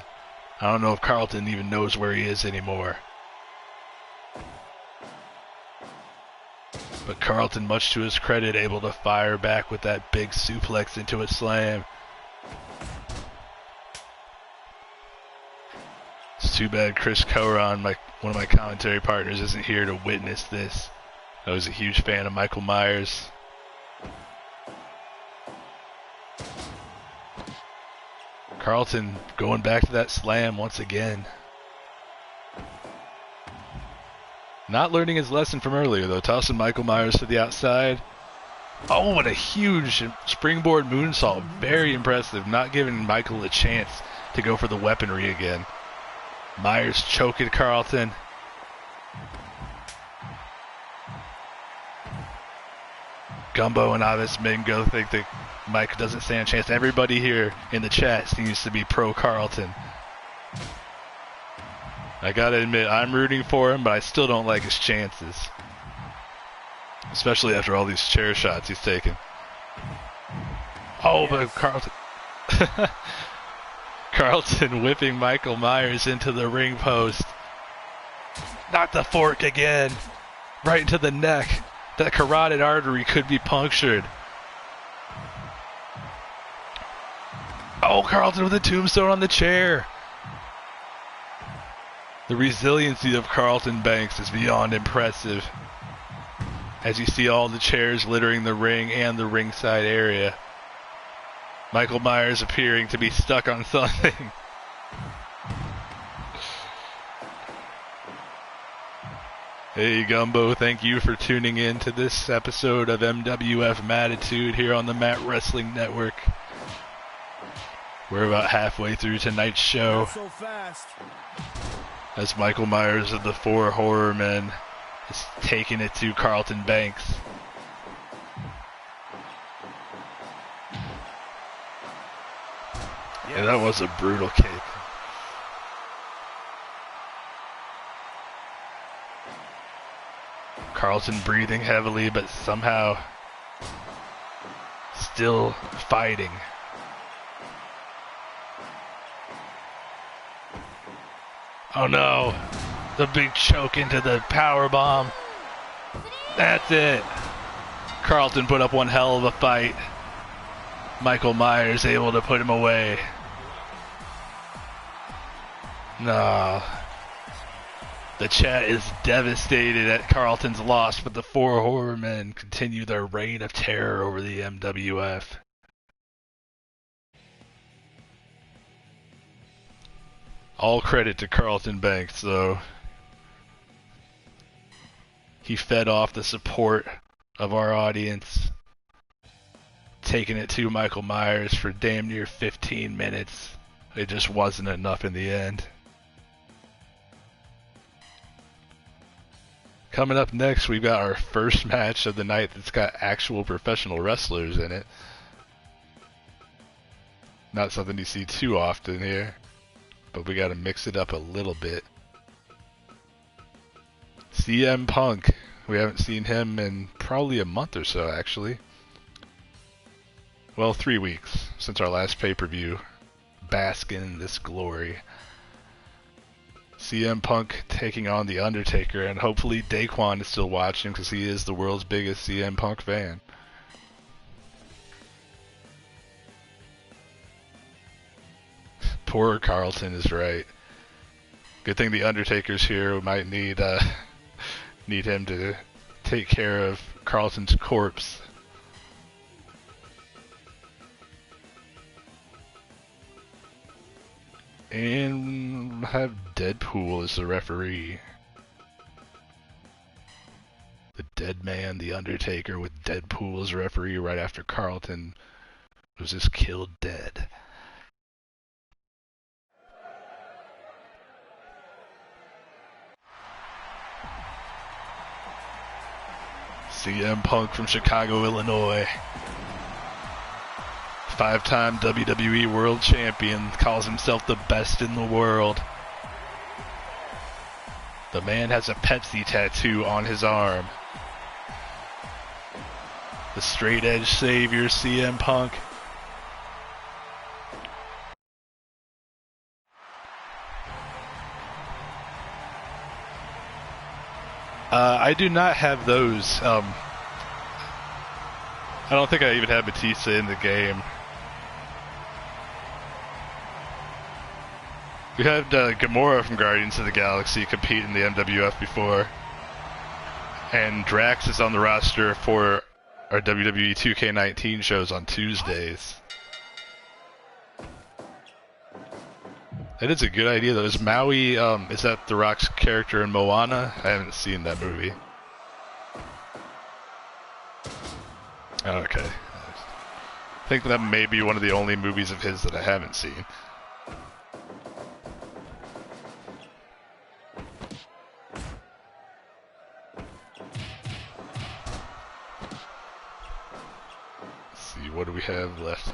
I don't know if Carlton even knows where he is anymore. But Carlton, much to his credit, able to fire back with that big suplex into a slam. It's too bad Chris Coran, one of my commentary partners, isn't here to witness this. I was a huge fan of Michael Myers. Carlton going back to that slam once again. Not learning his lesson from earlier, though. Tossing Michael Myers to the outside. Oh, what a huge springboard moonsault. Very impressive. Not giving Michael a chance to go for the weaponry again. Myers choking Carlton. Gumbo and Avis Mingo think that Mike doesn't stand a chance. Everybody here in the chat seems to be pro Carlton. I gotta admit, I'm rooting for him, but I still don't like his chances. Especially after all these chair shots he's taken. Oh, but Carlton... Carlton whipping Michael Myers into the ring post. Not the fork again. Right into the neck. That carotid artery could be punctured. Oh, Carlton with a tombstone on the chair. The resiliency of Carlton Banks is beyond impressive. As you see all the chairs littering the ring and the ringside area. Michael Myers appearing to be stuck on something. Hey Gumbo, thank you for tuning in to this episode of MWF Mattitude here on the Matt Wrestling Network. We're about halfway through tonight's show. Not so fast. As Michael Myers of the Four Horrormen is taking it to Carlton Banks. Yeah, that was a brutal kick. Carlton breathing heavily, but somehow still fighting. Oh no, the big choke into the power bomb. That's it. Carlton put up one hell of a fight. Michael Myers able to put him away. No. The chat is devastated at Carlton's loss, but the Four Horrormen continue their reign of terror over the MWF. All credit to Carlton Banks, though. He fed off the support of our audience, taking it to Michael Myers for damn near 15 minutes. It just wasn't enough in the end. Coming up next, we've got our first match of the night that's got actual professional wrestlers in it. Not something you see too often here, but we got to mix it up a little bit. CM Punk. We haven't seen him in probably a month or so, actually. Well, 3 weeks since our last pay-per-view. Bask in this glory. CM Punk taking on The Undertaker, and hopefully Daquan is still watching because he is the world's biggest CM Punk fan. Poor Carlton is right. Good thing The Undertaker's here. We might need him to take care of Carlton's corpse. And have Deadpool as the referee. The dead man, The Undertaker, with Deadpool as referee right after Carlton was just killed dead. CM Punk from Chicago, Illinois. 5-time WWE World Champion, calls himself the best in the world. The man has a Pepsi tattoo on his arm. The straight edge savior, CM Punk. I do not have those. I don't think I even have Batista in the game. We had Gamora from Guardians of the Galaxy compete in the MWF before. And Drax is on the roster for our WWE 2K19 shows on Tuesdays. That is a good idea, though. Is Maui, is that The Rock's character in Moana? I haven't seen that movie. Okay. I think that may be one of the only movies of his that I haven't seen. Let's see, what do we have left?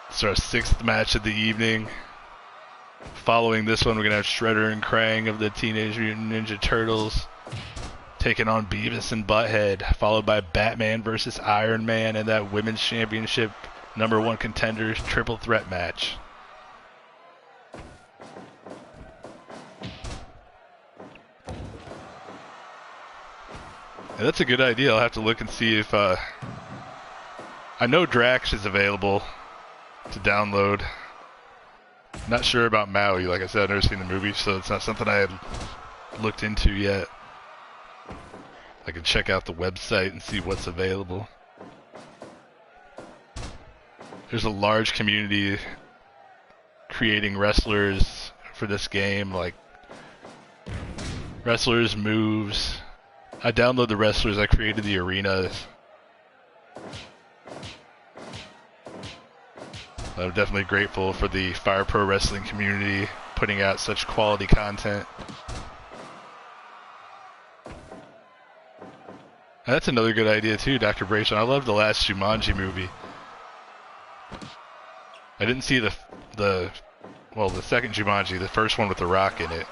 It's our 6th match of the evening. Following this one, we're going to have Shredder and Krang of the Teenage Mutant Ninja Turtles taking on Beavis and Butthead, followed by Batman versus Iron Man and that Women's Championship #1 contenders triple threat match. Yeah, that's a good idea. I'll have to look and see if I know Drax is available to download. Not sure about Maui. Like I said, I've never seen the movie, so it's not something I had looked into yet. I can check out the website and see what's available. There's a large community creating wrestlers for this game, like wrestlers, moves. I downloaded the wrestlers, I created the arenas. I'm definitely grateful for the Fire Pro Wrestling community putting out such quality content. And that's another good idea too, Dr. Brayson. I love the last Jumanji movie. I didn't see the second Jumanji, the first one with The Rock in it.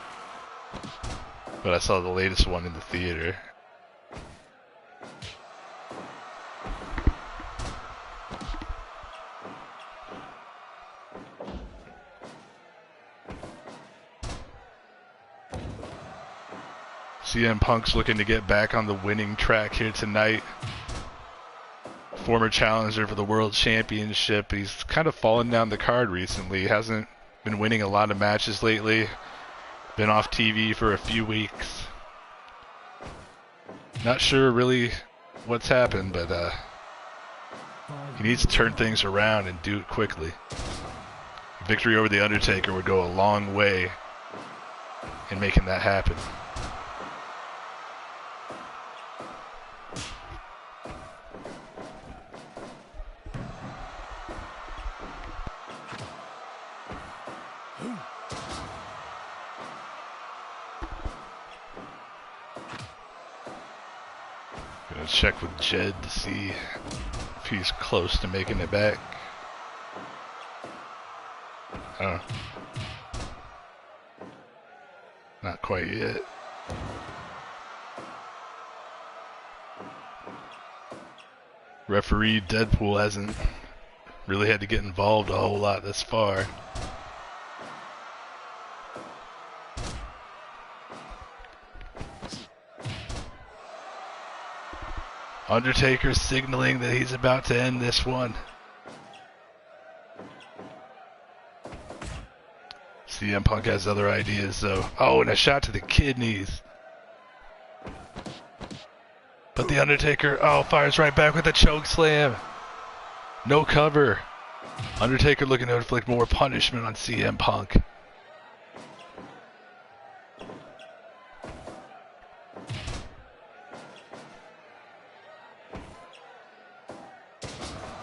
But I saw the latest one in the theater. CM Punk's looking to get back on the winning track here tonight. Former challenger for the World Championship. He's kind of fallen down the card recently. He hasn't been winning a lot of matches lately. Been off TV for a few weeks. Not sure really what's happened, but he needs to turn things around and do it quickly. Victory over The Undertaker would go a long way in making that happen. Gonna check with Jed to see if he's close to making it back. Oh. Not quite yet. Referee Deadpool hasn't really had to get involved a whole lot this far. Undertaker signaling that he's about to end this one. CM Punk has other ideas though. Oh, and a shot to the kidneys. But the Undertaker, fires right back with a choke slam. No cover. Undertaker looking to inflict more punishment on CM Punk.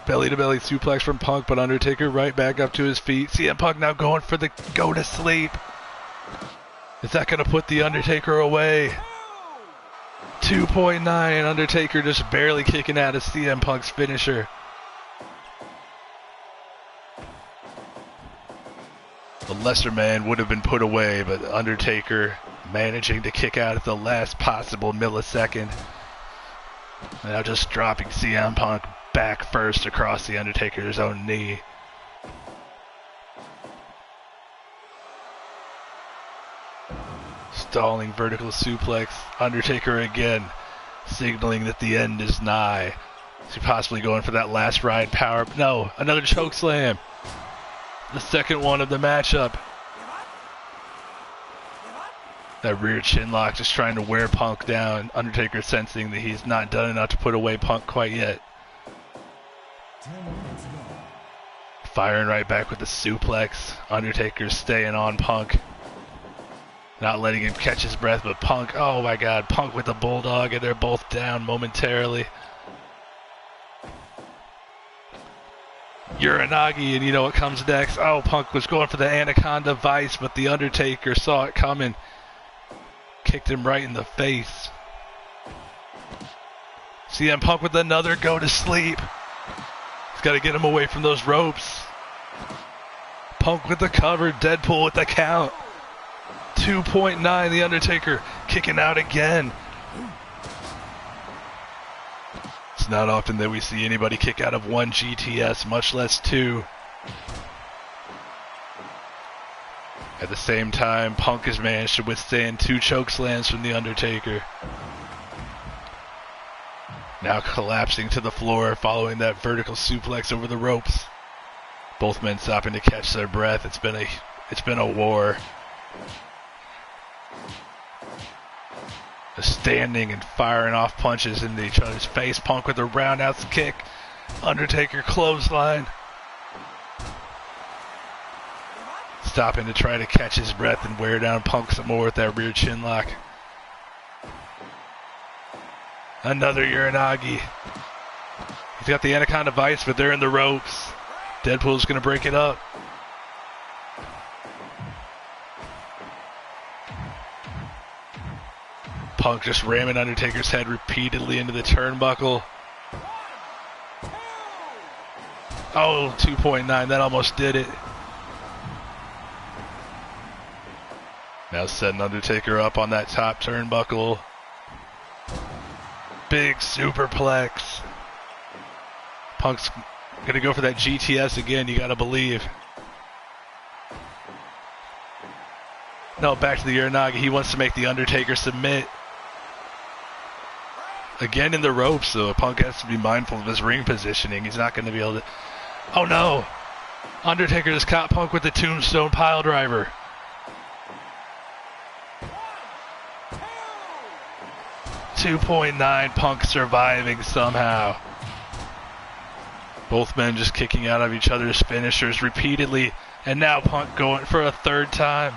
Belly-to-belly suplex from Punk, but Undertaker right back up to his feet. CM Punk now going for the go to sleep. Is that going to put the Undertaker away? 2.9, Undertaker just barely kicking out of CM Punk's finisher. The lesser man would have been put away, but Undertaker managing to kick out at the last possible millisecond. Now just dropping CM Punk back first across the Undertaker's own knee. Stalling vertical suplex. Undertaker again signaling that the end is nigh. Is he possibly going for that last ride power? No, another choke slam. The second one of the matchup. That rear chin lock just trying to wear Punk down. Undertaker sensing that he's not done enough to put away Punk quite yet. Firing right back with the suplex. Undertaker staying on Punk. Not letting him catch his breath, but Punk, oh my god, Punk with the Bulldog, and they're both down momentarily. Uranagi, and you know what comes next? Oh, Punk was going for the Anaconda Vice, but the Undertaker saw it coming. Kicked him right in the face. CM Punk with another go to sleep. Got to get him away from those ropes. Punk with the cover. Deadpool with the count. 2.9. The Undertaker kicking out again. It's not often that we see anybody kick out of one GTS, much less two. At the same time, Punk has managed to withstand two choke slams from the Undertaker. Now collapsing to the floor following that vertical suplex over the ropes. Both men stopping to catch their breath. It's been a war. Standing and firing off punches into each other's face. Punk with a roundhouse kick. Undertaker clothesline. Stopping to try to catch his breath and wear down Punk some more with that rear chin lock. Another Uranagi. He's got the Anaconda Vice, but they're in the ropes. Deadpool's going to break it up. Punk just ramming Undertaker's head repeatedly into the turnbuckle. Oh, 2.9. That almost did it. Now setting Undertaker up on that top turnbuckle. Big superplex. Punk's going to go for that GTS again, you got to believe. No, back to the Uranagi. He wants to make the Undertaker submit. Again in the ropes, so Punk has to be mindful of his ring positioning. He's not going to be able to... Oh no! Undertaker just caught Punk with the Tombstone Piledriver. .9, Punk surviving somehow. Both men just kicking out of each other's finishers repeatedly, and now Punk going for a third time.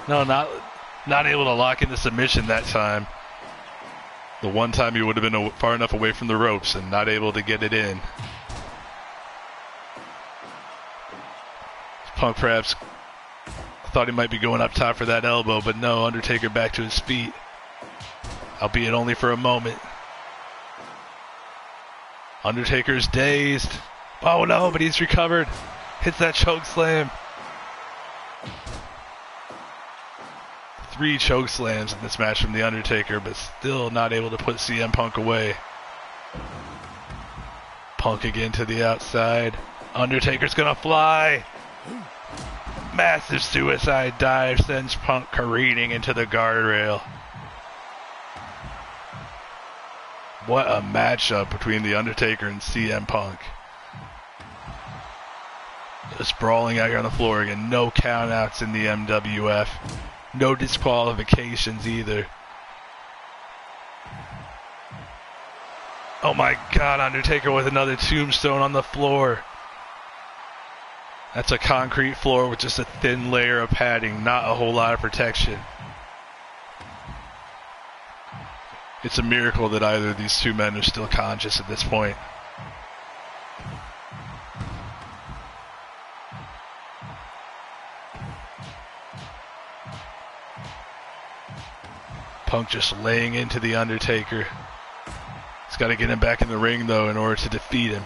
No, not able to lock in the submission that time. The one time he would have been far enough away from the ropes and not able to get it in. Punk perhaps thought he might be going up top for that elbow, but no, Undertaker back to his feet. Albeit only for a moment. Undertaker's dazed. Oh no, but he's recovered. Hits that choke slam. 3 choke slams in this match from The Undertaker, but still not able to put CM Punk away. Punk again to the outside. Undertaker's gonna fly. Massive suicide dive sends Punk careening into the guardrail. What a matchup between The Undertaker and CM Punk. Just brawling out here on the floor again. No countouts in the MWF. No disqualifications either. Oh my God, Undertaker with another tombstone on the floor. That's a concrete floor with just a thin layer of padding, not a whole lot of protection. It's a miracle that either of these two men are still conscious at this point. Punk just laying into the Undertaker. He's got to get him back in the ring, though, in order to defeat him.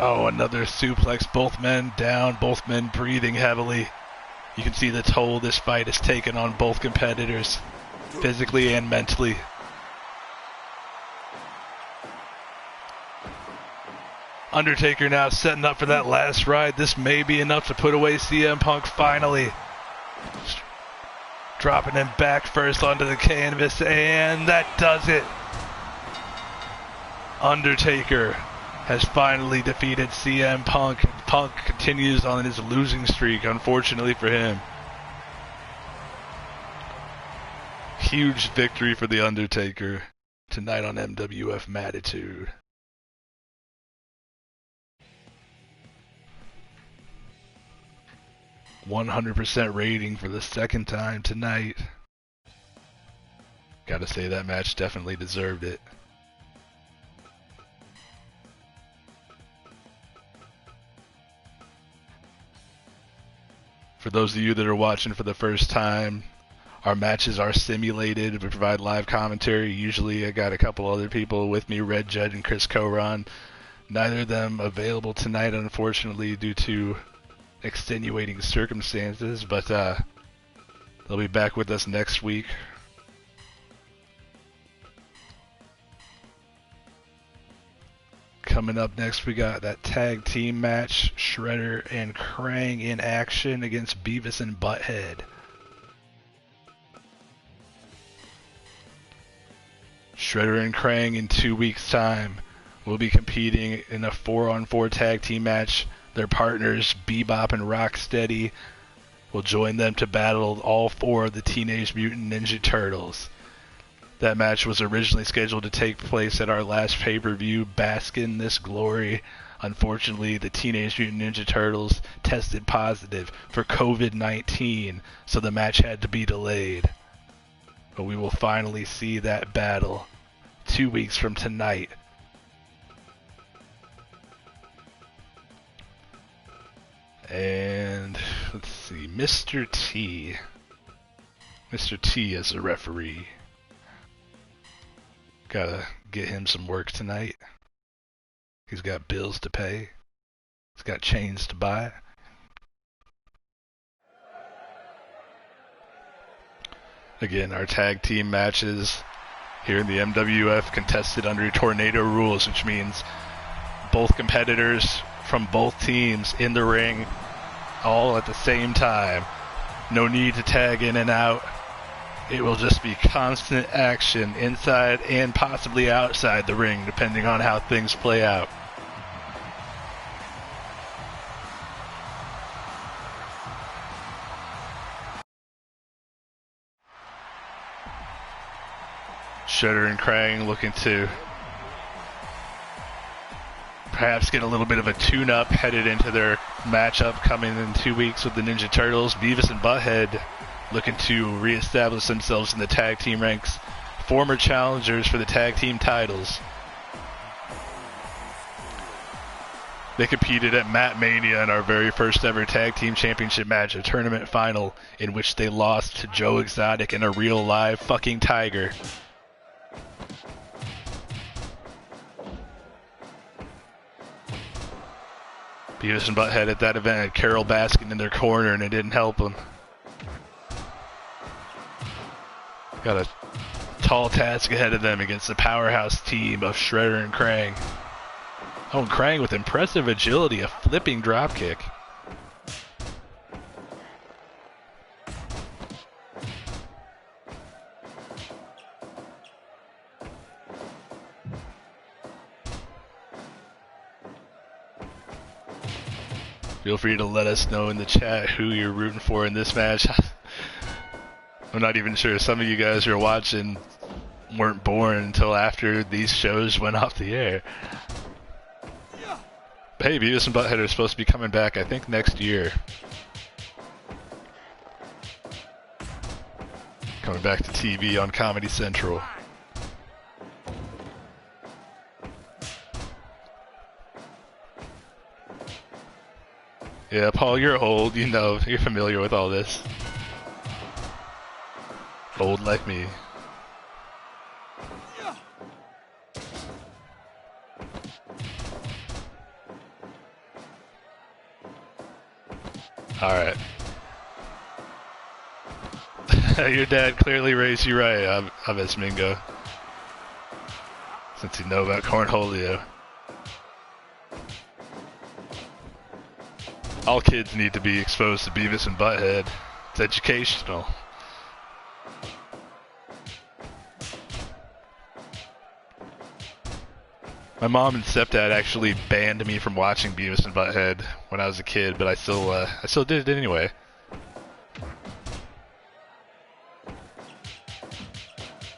Oh, another suplex. Both men down, both men breathing heavily. You can see the toll this fight has taken on both competitors, physically and mentally. Undertaker now setting up for that last ride. This may be enough to put away CM Punk finally. Dropping him back first onto the canvas, and that does it. Undertaker has finally defeated CM Punk. Punk continues on his losing streak, unfortunately for him. Huge victory for The Undertaker tonight on MWF Mattitude. .100% rating for the second time tonight. Gotta say that match definitely deserved it. For those of you that are watching for the first time, our matches are simulated. We provide live commentary. Usually I got a couple other people with me, Red Judd and Chris Coron. Neither of them available tonight, unfortunately, due to extenuating circumstances, but they'll be back with us next week. Coming up next, we got that tag team match, Shredder and Krang in action against Beavis and Butthead. Shredder and Krang in 2 weeks' time will be competing in a 4-on-4 tag team match. Their partners, Bebop and Rocksteady, will join them to battle all 4 of the Teenage Mutant Ninja Turtles. That match was originally scheduled to take place at our last pay-per-view, Bask in This Glory. Unfortunately, the Teenage Mutant Ninja Turtles tested positive for COVID-19, so the match had to be delayed. But we will finally see that battle 2 weeks from tonight. And let's see, Mr. T. Mr. T as a referee. Gotta get him some work tonight. He's got bills to pay. He's got chains to buy. Again, our tag team matches here in the MWF contested under tornado rules, which means both competitors from both teams in the ring all at the same time. No need to tag in and out. It will just be constant action inside and possibly outside the ring, depending on how things play out. Shredder and Krang looking to perhaps get a little bit of a tune-up headed into their matchup coming in 2 weeks with the Ninja Turtles. Beavis and Butthead looking to reestablish themselves in the tag team ranks. Former challengers for the tag team titles. They competed at Mat Mania in our very first ever tag team championship match, a tournament final in which they lost to Joe Exotic and a real live fucking tiger. Beavis and Butthead at that event had Carol Baskin in their corner and it didn't help them. Got a tall task ahead of them against the powerhouse team of Shredder and Krang. Oh, and Krang with impressive agility, a flipping dropkick. Feel free to let us know in the chat who you're rooting for in this match. I'm not even sure some of you guys who are watching weren't born until after these shows went off the air. But hey, Beavis and Butthead are supposed to be coming back, I think, next year. Coming back to TV on Comedy Central. Yeah, Paul, you're old, you know, you're familiar with all this. Old like me. Alright. Your dad clearly raised you right, Aves Mingo. Since you know about cornholio. All kids need to be exposed to Beavis and Butthead. It's educational. My mom and stepdad actually banned me from watching Beavis and Butthead when I was a kid, but I still did it anyway.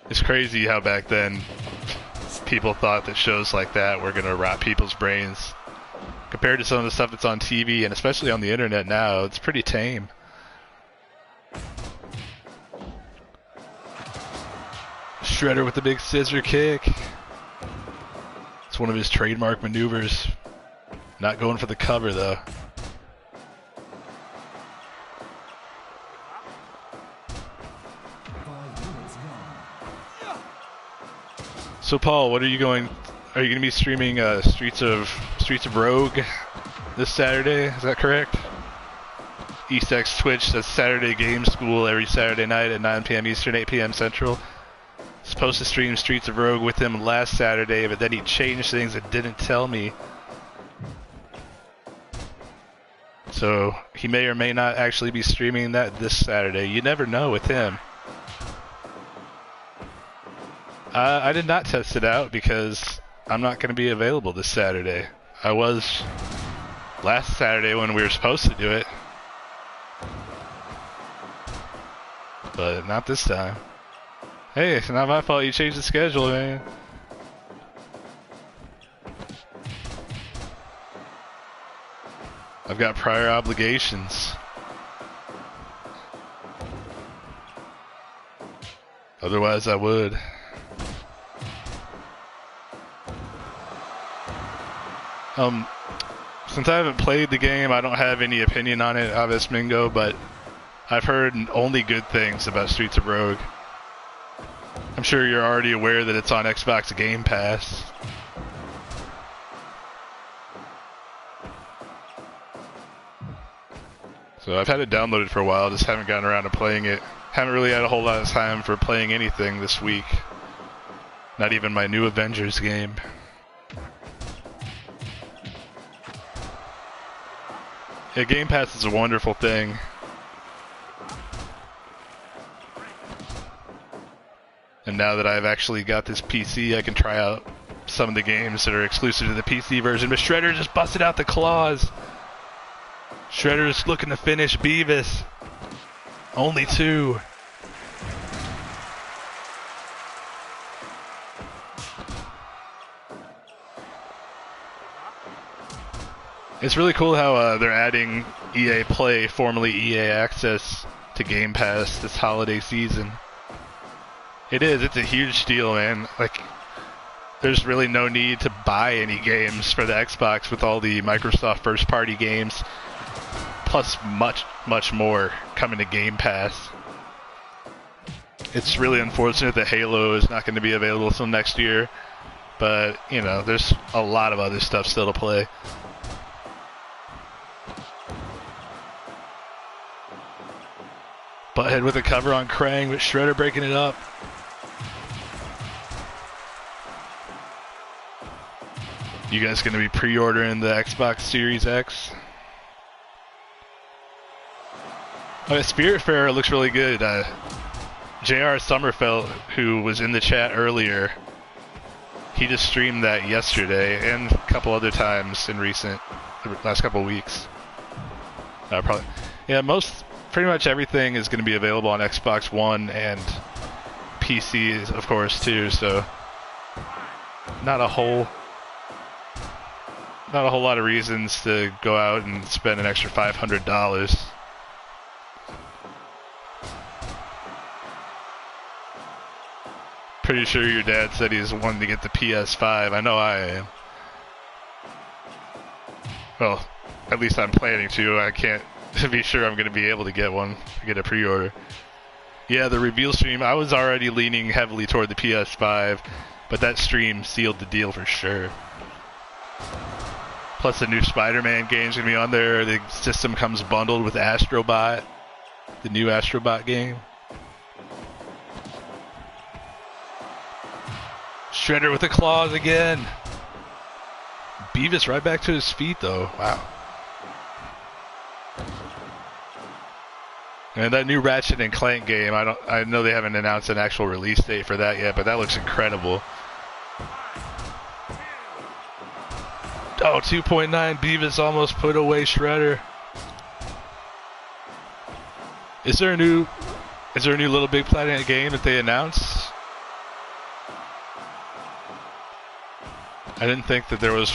It's crazy how back then people thought that shows like that were gonna rot people's brains. Compared to some of the stuff that's on TV and especially on the internet now, it's pretty tame. Shredder with the big scissor kick. It's one of his trademark maneuvers. Not going for the cover though. So Paul, what are you going to be streaming Streets of Rogue this Saturday? Is that correct? EastX Twitch, that's Saturday Game School every Saturday night at 9 p.m. Eastern, 8 p.m. Central. Supposed to stream Streets of Rogue with him last Saturday, but then he changed things and didn't tell me. So he may or may not actually be streaming that this Saturday. You never know with him. I did not test it out because I'm not going to be available this Saturday. I was last Saturday when we were supposed to do it, but not this time. Hey, it's not my fault you changed the schedule, man. I've got prior obligations. Otherwise, I would. Since I haven't played the game, I don't have any opinion on it, Aves Mingo, but I've heard only good things about Streets of Rogue. I'm sure you're already aware that it's on Xbox Game Pass. So I've had it downloaded for a while, just haven't gotten around to playing it. Haven't really had a whole lot of time for playing anything this week. Not even my new Avengers game. Yeah, Game Pass is a wonderful thing. And now that I've actually got this PC, I can try out some of the games that are exclusive to the PC version. But Shredder just busted out the claws. Shredder's looking to finish Beavis. Only 2. It's really cool how they're adding EA Play, formerly EA Access, to Game Pass this holiday season. It's a huge deal, man. Like, there's really no need to buy any games for the Xbox with all the Microsoft first-party games, plus much, much more coming to Game Pass. It's really unfortunate that Halo is not going to be available until next year, but, you know, there's a lot of other stuff still to play. Butthead with a cover on Krang, but Shredder breaking it up. You guys going to be pre-ordering the Xbox Series X? Okay, Spiritfarer looks really good. J.R. Sommerfeld, who was in the chat earlier, he just streamed that yesterday and a couple other times in the last couple of weeks. Pretty much everything is going to be available on Xbox One and PC, of course, too. So not a whole lot of reasons to go out and spend an extra $500. Pretty sure your dad said he's wanting to get the PS5. I know I am. Well, at least I'm planning to. I can't be sure I'm going to be able to get one, get a pre-order. Yeah, the reveal stream, I was already leaning heavily toward the PS5, but that stream sealed the deal for sure. Plus the new Spider-Man game's going to be on there. The system comes bundled with Astrobot, the new Astrobot game. Shredder with the claws again. Beavis right back to his feet, though. Wow. And that new Ratchet and Clank game, I know they haven't announced an actual release date for that yet, but that looks incredible. Oh, 2.9, Beavis almost put away Shredder. Is there a new Little Big Planet game that they announced? I didn't think that there was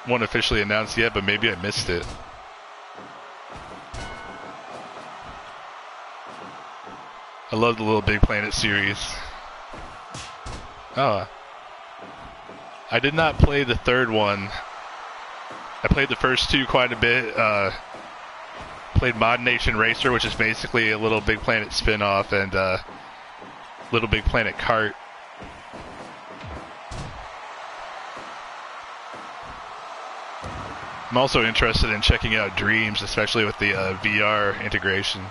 one officially announced yet, but maybe I missed it. I love the Little Big Planet series. Oh. I did not play the third one. I played the first two quite a bit. Played Mod Nation Racer, which is basically a Little Big Planet spin-off, and Little Big Planet Kart. I'm also interested in checking out Dreams, especially with the VR integration.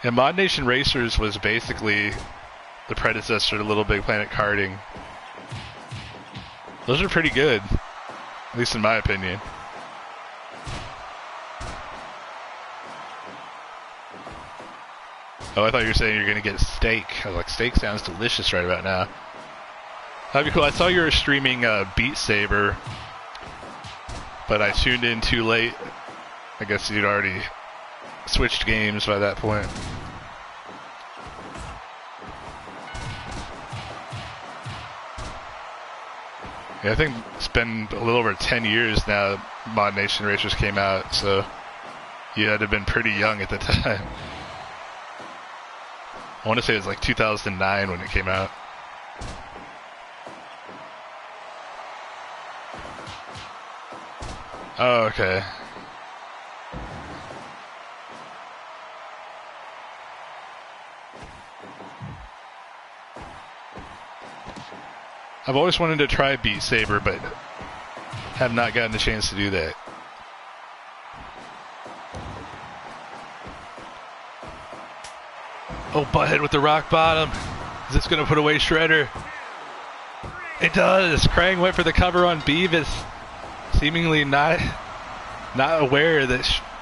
And Mod Nation Racers was basically the predecessor to Little Big Planet Karting. Those are pretty good, at least in my opinion. Oh, I thought you were saying you're going to get steak. I was like, steak sounds delicious right about now. That'd be cool. I saw you were streaming Beat Saber, but I tuned in too late. I guess you'd already switched games by that point. Yeah, I think it's been a little over 10 years now Mod Nation Racers came out, so you had to have been pretty young at the time. I want to say it was like 2009 when it came out. Oh, okay. I've always wanted to try Beat Saber, but have not gotten the chance to do that. Oh, Butthead with the rock bottom. Is this going to put away Shredder? It does. Krang went for the cover on Beavis, seemingly not aware that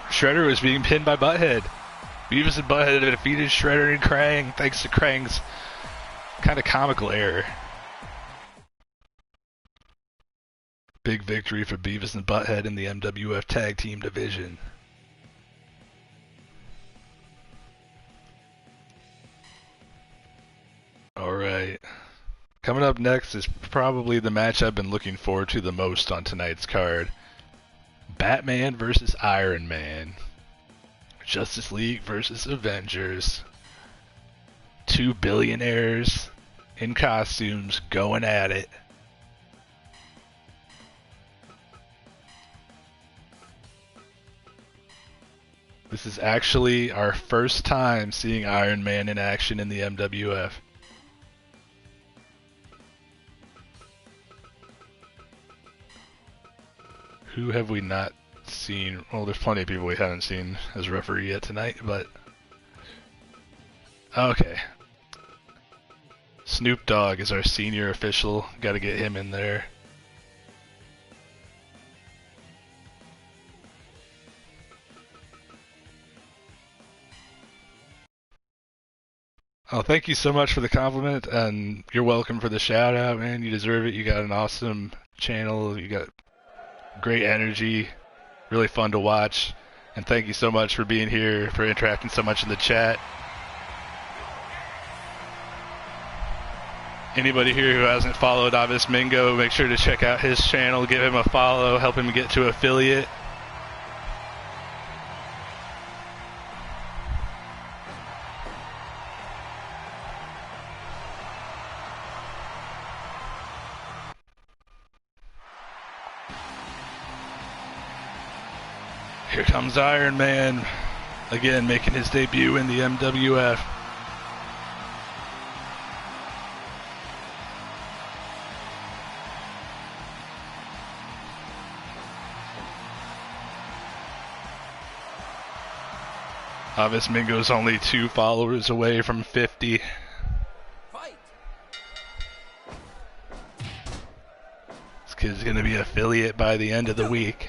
Shredder was being pinned by Butthead. Beavis and Butthead defeated Shredder and Krang thanks to Krang's kind of comical error. Big victory for Beavis and Butthead in the MWF Tag Team Division. Alright. Coming up next is probably the match I've been looking forward to the most on tonight's card. Batman versus Iron Man. Justice League versus Avengers. Two billionaires in costumes going at it. This is actually our first time seeing Iron Man in action in the MWF. Who have we not seen? Well, there's plenty of people we haven't seen as referee yet tonight, but... Okay. Snoop Dogg is our senior official. Gotta get him in there. Oh, thank you so much for the compliment, and you're welcome for the shout out, man. You deserve it. You got an awesome channel. You got great energy. Really fun to watch. And thank you so much for being here, for interacting so much in the chat. Anybody here who hasn't followed Avis Mingo, make sure to check out his channel, give him a follow, help him get to affiliate. Here comes Iron Man, again making his debut in the MWF. Avis Mingo's only 2 followers away from 50. Fight. This kid's gonna be affiliate by the end of the week.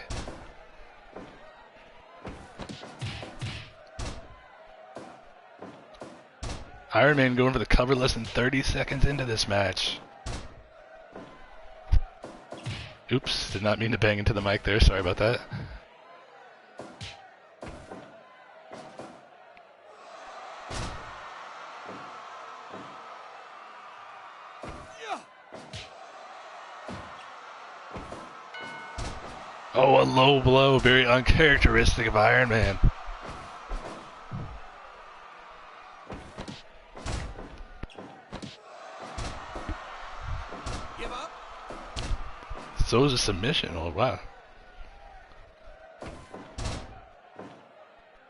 Iron Man going for the cover less than 30 seconds into this match. Oops, did not mean to bang into the mic there, sorry about that. Oh, a low blow, very uncharacteristic of Iron Man. So is a submission. Oh, wow.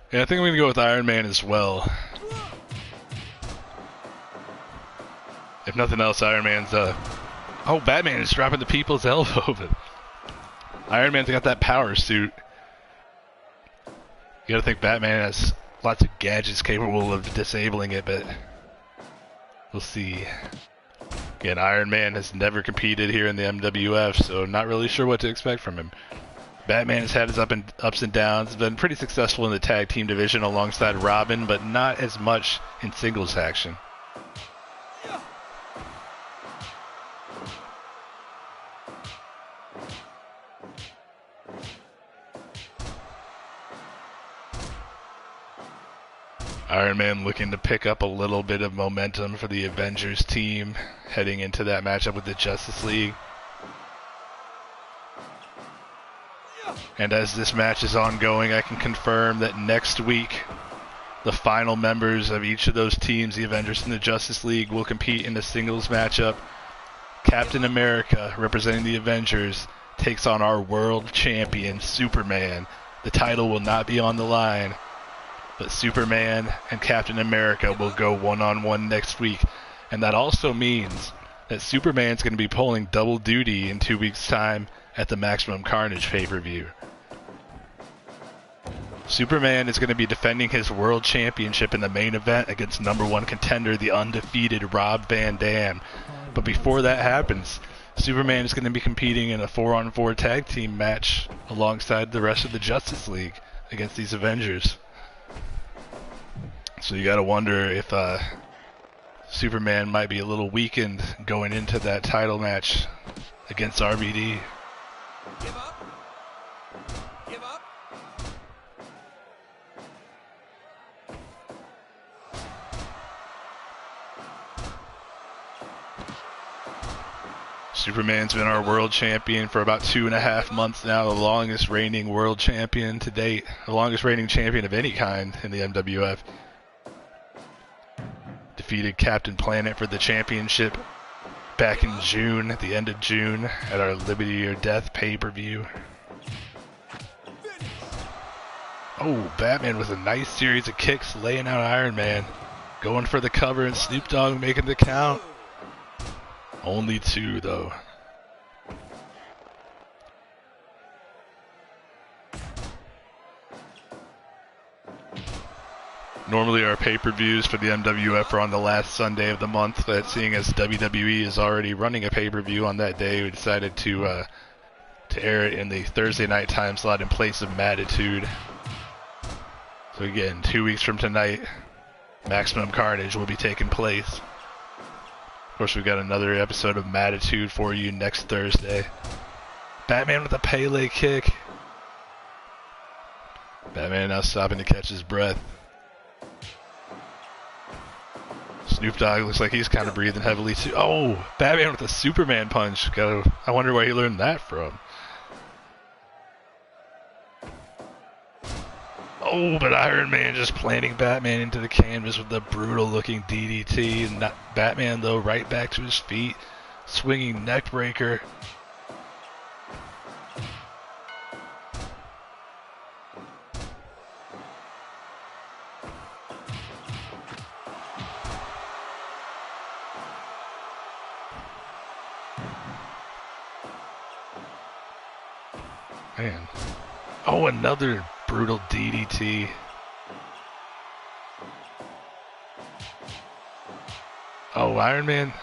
Yeah, I think I'm going to go with Iron Man as well. If nothing else, Iron Man's... Oh, Batman is dropping the people's elbow, but... Iron Man's got that power suit. You gotta think Batman has lots of gadgets capable of disabling it, but we'll see. Again, Iron Man has never competed here in the MWF, so not really sure what to expect from him. Batman has had his ups and downs, been pretty successful in the tag team division alongside Robin, but not as much in singles action. Iron Man looking to pick up a little bit of momentum for the Avengers team heading into that matchup with the Justice League. And as this match is ongoing, I can confirm that next week, the final members of each of those teams, the Avengers and the Justice League, will compete in a singles matchup. Captain America, representing the Avengers, takes on our world champion, Superman. The title will not be on the line, but Superman and Captain America will go one-on-one next week. And that also means that Superman's going to be pulling double duty in 2 weeks' time at the Maximum Carnage pay-per-view. Superman is going to be defending his world championship in the main event against #1 contender, the undefeated Rob Van Dam. But before that happens, Superman is going to be competing in a 4-on-4 tag team match alongside the rest of the Justice League against these Avengers. So you got to wonder if Superman might be a little weakened going into that title match against RVD. Give up. Give up. Superman's been our world champion for about 2.5 months now, the longest reigning world champion to date, the longest reigning champion of any kind in the MWF. Defeated Captain Planet for the championship back in June, at the end of June, at our Liberty or Death pay-per-view. Oh, Batman with a nice series of kicks, laying out Iron Man. Going for the cover, and Snoop Dogg making the count. Only 2, though. Normally our pay-per-views for the MWF are on the last Sunday of the month, but seeing as WWE is already running a pay-per-view on that day, we decided to air it in the Thursday night time slot in place of Mattitude. So again, 2 weeks from tonight, Maximum Carnage will be taking place. Of course, we've got another episode of Mattitude for you next Thursday. Batman with a Pele kick. Batman now stopping to catch his breath. Snoop Dogg looks like he's kind of breathing heavily too. Oh, Batman with a Superman punch. I wonder where he learned that from. Oh, but Iron Man just planting Batman into the canvas with a brutal looking DDT. And not Batman, though, right back to his feet. Swinging neck breaker. Man. Oh, another brutal DDT. Oh, Iron Man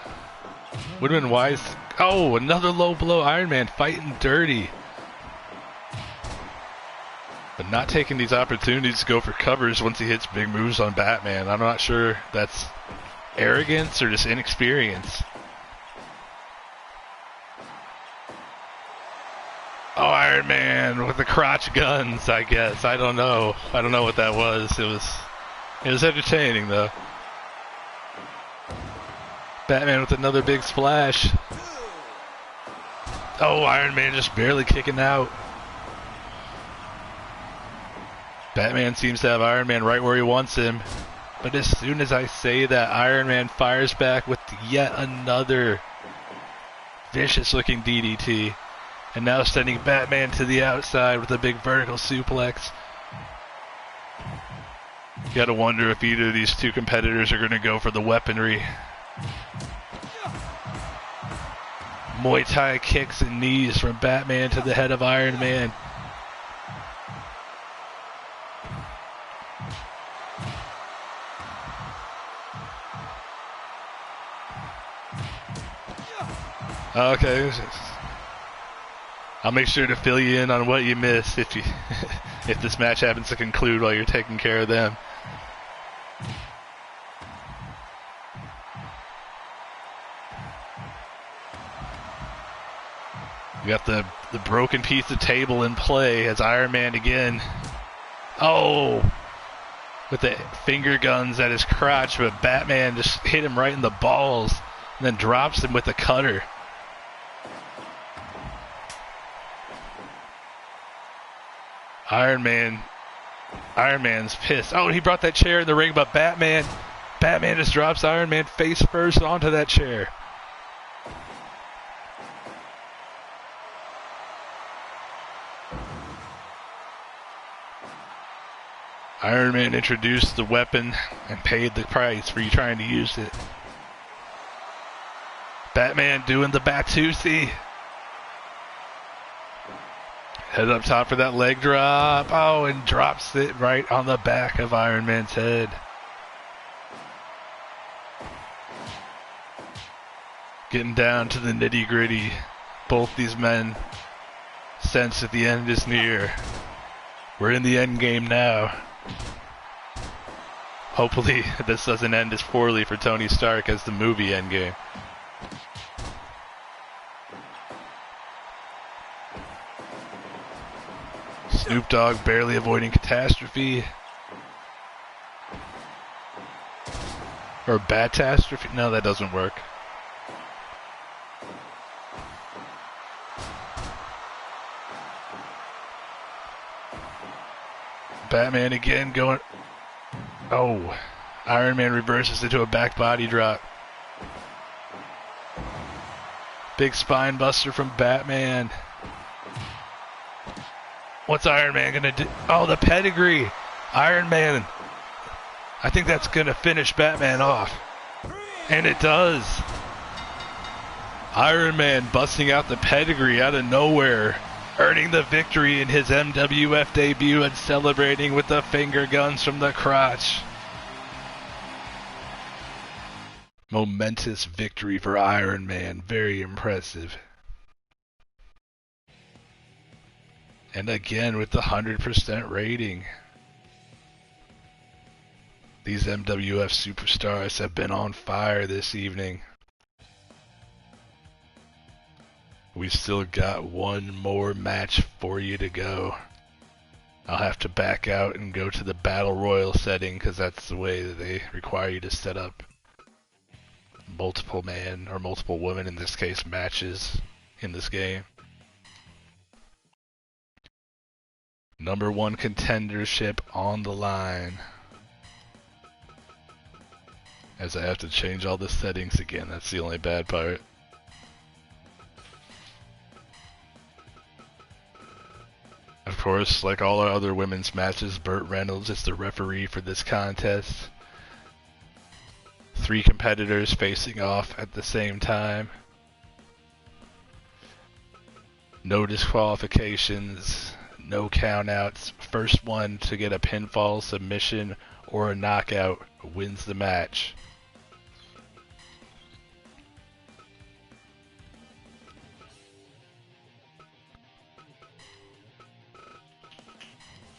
would have been wise. Oh, another low blow. Iron Man fighting dirty. But not taking these opportunities to go for covers once he hits big moves on Batman. I'm not sure that's arrogance or just inexperience. Oh, Iron Man with the crotch guns, I guess. I don't know. I don't know what that was. It was entertaining, though. Batman with another big splash. Oh, Iron Man just barely kicking out. Batman seems to have Iron Man right where he wants him. But as soon as I say that, Iron Man fires back with yet another vicious-looking DDT. And now sending Batman to the outside with a big vertical suplex. You gotta wonder if either of these two competitors are gonna go for the weaponry. Muay Thai kicks and knees from Batman to the head of Iron Man. Okay. I'll make sure to fill you in on what you missed if you if this match happens to conclude while you're taking care of them. We got the broken piece of table in play as Iron Man again. Oh! With the finger guns at his crotch, but Batman just hit him right in the balls and then drops him with a cutter. Iron Man's pissed. Oh, he brought that chair in the ring, but Batman just drops Iron Man face first onto that chair. Iron Man introduced the weapon and paid the price for you trying to use it. Batman doing the Mattitude. Head up top for that leg drop. Oh, and drops it right on the back of Iron Man's head. Getting down to the nitty gritty. Both these men sense that the end is near. We're in the end game now. Hopefully this doesn't end as poorly for Tony Stark as the movie Endgame. Snoop Dogg barely avoiding catastrophe. Or Batastrophe? No, that doesn't work. Batman again going... Oh, Iron Man reverses into a back body drop. Big spine buster from Batman. What's Iron Man gonna do? Oh, the pedigree. Iron Man. I think that's gonna finish Batman off. And it does. Iron Man busting out the pedigree out of nowhere. Earning the victory in his MWF debut and celebrating with the finger guns from the crotch. Momentous victory for Iron Man. Very impressive. And again with the 100% rating. These MWF superstars have been on fire this evening. We've still got one more match for you to go. I'll have to back out and go to the Battle Royal setting because that's the way that they require you to set up multiple man or multiple women, in this case, matches in this game. Number one contendership on the line. As I have to change all the settings again, that's the only bad part. Of course, like all our other women's matches, Burt Reynolds is the referee for this contest. 3 competitors facing off at the same time. No disqualifications, no countouts. First one to get a pinfall, submission, or a knockout wins the match.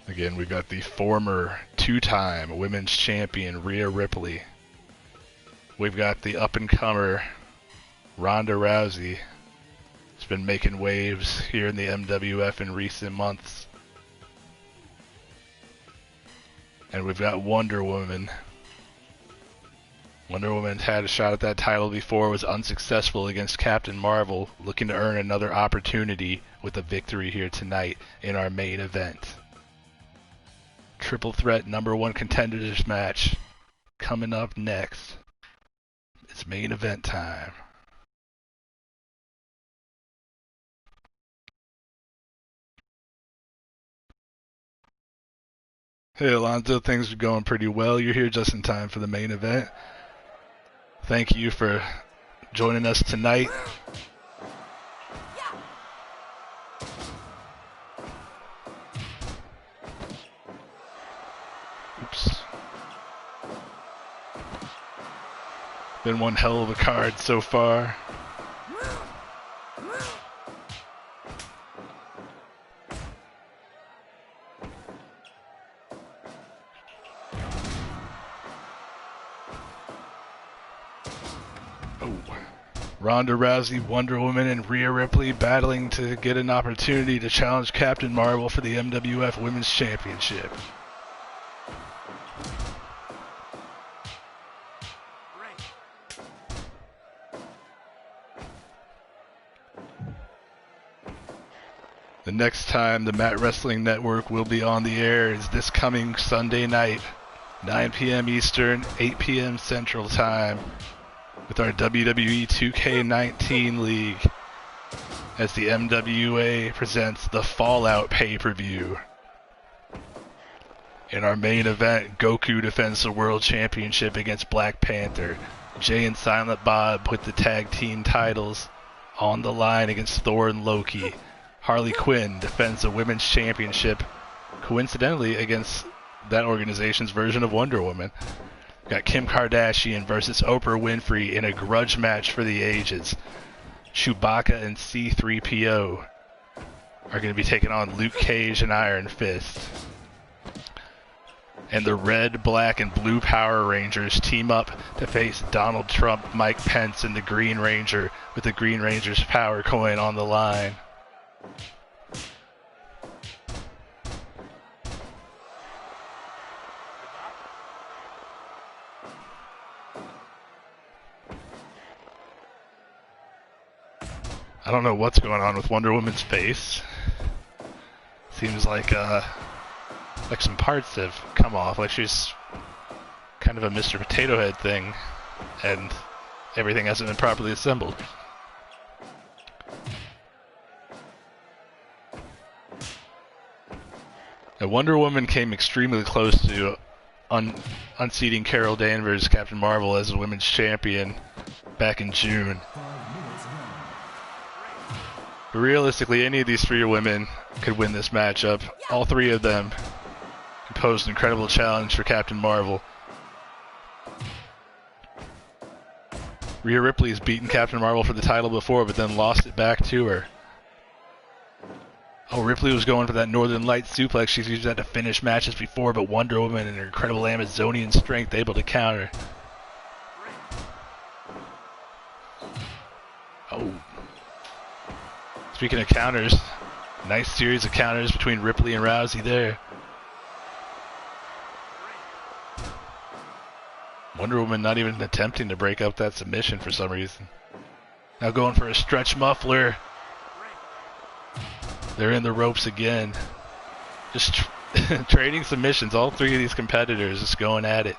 Again, we got the former 2-time women's champion Rhea Ripley. We've got the up-and-comer Ronda Rousey. She's been making waves here in the MWF in recent months. And we've got Wonder Woman. Wonder Woman's had a shot at that title before, was unsuccessful against Captain Marvel, looking to earn another opportunity with a victory here tonight in our main event. Triple threat number one contenders match coming up next. It's main event time. Hey Alonzo, things are going pretty well. You're here just in time for the main event. Thank you for joining us tonight. Oops. Been one hell of a card so far. Ronda Rousey, Wonder Woman, and Rhea Ripley battling to get an opportunity to challenge Captain Marvel for the MWF Women's Championship. The next time the Mat Wrestling Network will be on the air is this coming Sunday night, 9 p.m. Eastern, 8 p.m. Central Time, with our WWE 2K19 League, as the MWA presents the Fallout pay-per-view. In our main event, Goku defends the World Championship against Black Panther. Jay and Silent Bob put the tag team titles on the line against Thor and Loki. Harley Quinn defends the Women's Championship, coincidentally against that organization's version of Wonder Woman. Got Kim Kardashian versus Oprah Winfrey in a grudge match for the ages. Chewbacca and C-3PO are going to be taking on Luke Cage and Iron Fist. And the Red, Black, and Blue Power Rangers team up to face Donald Trump, Mike Pence, and the Green Ranger, with the Green Ranger's power coin on the line. I don't know what's going on with Wonder Woman's face. Seems like some parts have come off, like she's kind of a Mr. Potato Head thing, and everything hasn't been properly assembled. Now, Wonder Woman came extremely close to unseating Carol Danvers, Captain Marvel, as a women's champion back in June. But realistically, any of these three women could win this matchup. All three of them posed an incredible challenge for Captain Marvel. Rhea Ripley has beaten Captain Marvel for the title before, but then lost it back to her. Oh, Ripley was going for that Northern Lights suplex. She's used that to finish matches before, but Wonder Woman and her incredible Amazonian strength able to counter. Oh. Speaking of counters, nice series of counters between Ripley and Rousey there. Wonder Woman not even attempting to break up that submission for some reason. Now going for a stretch muffler. They're in the ropes again. Just trading submissions. All three of these competitors just going at it.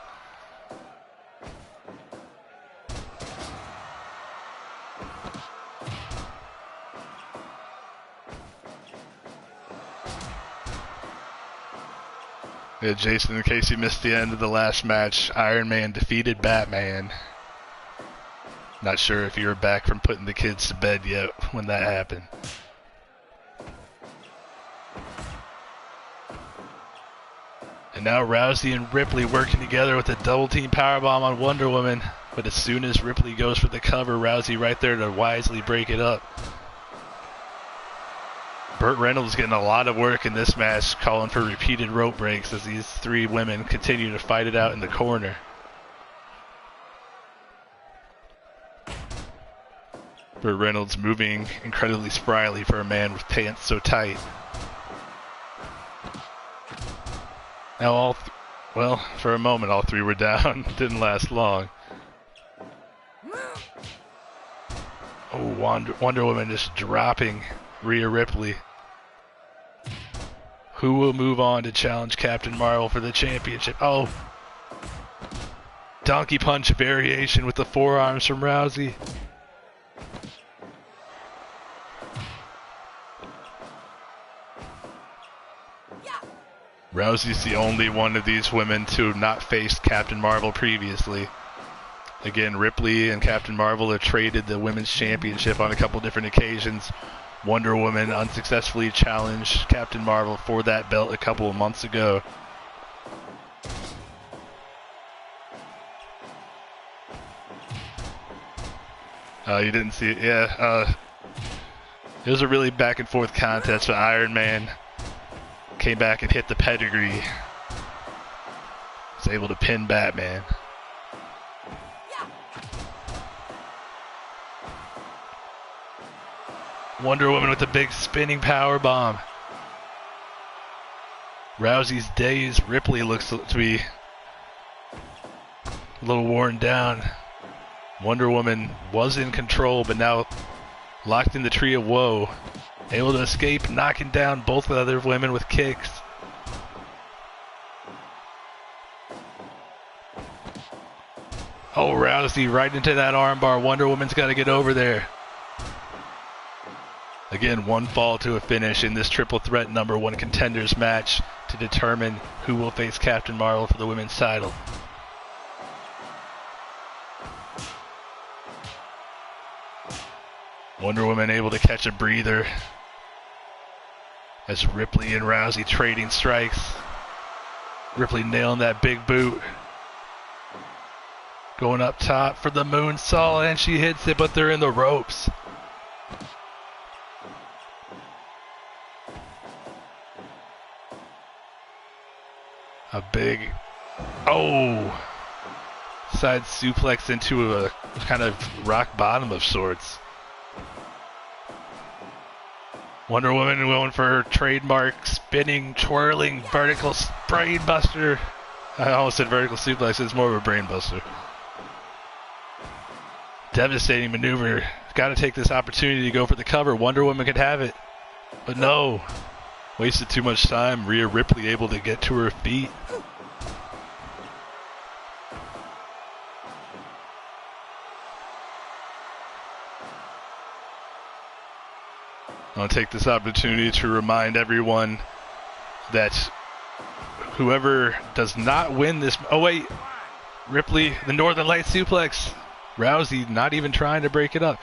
Yeah, Jason, in case you missed the end of the last match, Iron Man defeated Batman. Not sure if you were back from putting the kids to bed yet when that happened. And now Rousey and Ripley working together with a double team powerbomb on Wonder Woman. But as soon as Ripley goes for the cover, Rousey right there to wisely break it up. Burt Reynolds getting a lot of work in this match, calling for repeated rope breaks as these three women continue to fight it out in the corner. Burt Reynolds moving incredibly spryly for a man with pants so tight. Now well, for a moment all three were down. Didn't last long. Oh, Wonder Woman just dropping Rhea Ripley. Who will move on to challenge Captain Marvel for the championship? Oh! Donkey punch variation with the forearms from Rousey. Rousey's the only one of these women to have not faced Captain Marvel previously. Again, Ripley and Captain Marvel have traded the women's championship on a couple different occasions. Wonder Woman unsuccessfully challenged Captain Marvel for that belt a couple of months ago. You didn't see it? Yeah. It was a really back and forth contest, but Iron Man came back and hit the pedigree. Was able to pin Batman. Wonder Woman with a big spinning power bomb. Rousey's dazed. Ripley looks to be a little worn down. Wonder Woman was in control, but now locked in the tree of woe. Able to escape, knocking down both other women with kicks. Oh, Rousey right into that armbar. Wonder Woman's got to get over there. Again, one fall to a finish in this triple threat number one contenders match to determine who will face Captain Marvel for the women's title. Wonder Woman able to catch a breather as Ripley and Rousey trading strikes. Ripley nailing that big boot. Going up top for the moonsault, and she hits it, but they're in the ropes. A big, side suplex into a kind of rock bottom of sorts. Wonder Woman going for her trademark spinning, twirling, vertical brain buster. I almost said vertical suplex, it's more of a brain buster. Devastating maneuver. Got to take this opportunity to go for the cover. Wonder Woman could have it, but no. Wasted too much time. Rhea Ripley able to get to her feet. I want to take this opportunity to remind everyone that whoever does not win this... Oh, wait. Ripley, the Northern Light suplex. Rousey not even trying to break it up.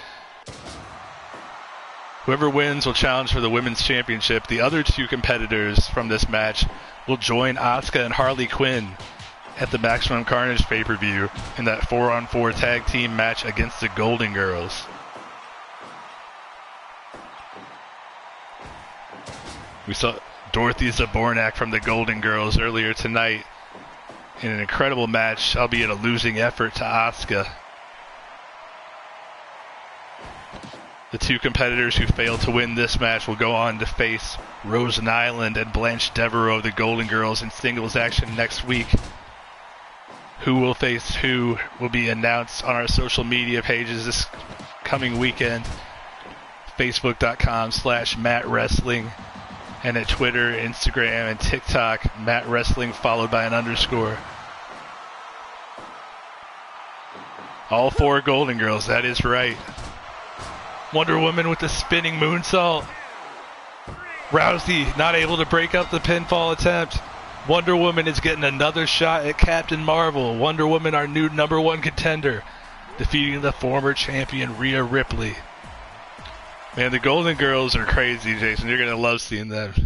Whoever wins will challenge for the women's championship. The other two competitors from this match will join Asuka and Harley Quinn at the Maximum Carnage pay-per-view in that 4-on-4 tag team match against the Golden Girls. We saw Dorothy Zabornak from the Golden Girls earlier tonight in an incredible match, albeit a losing effort to Asuka. The two competitors who failed to win this match will go on to face Rose Nyland and Blanche Devereaux of the Golden Girls in singles action next week. Who will face who will be announced on our social media pages this coming weekend. Facebook.com/MattWrestling and at Twitter, Instagram, and TikTok, Matt Wrestling followed by an underscore. All four Golden Girls, that is right. Wonder Woman with the spinning moonsault. Rousey not able to break up the pinfall attempt. Wonder Woman is getting another shot at Captain Marvel. Wonder Woman, our new number one contender, defeating the former champion Rhea Ripley. Man, the Golden Girls are crazy, Jason. You're going to love seeing them.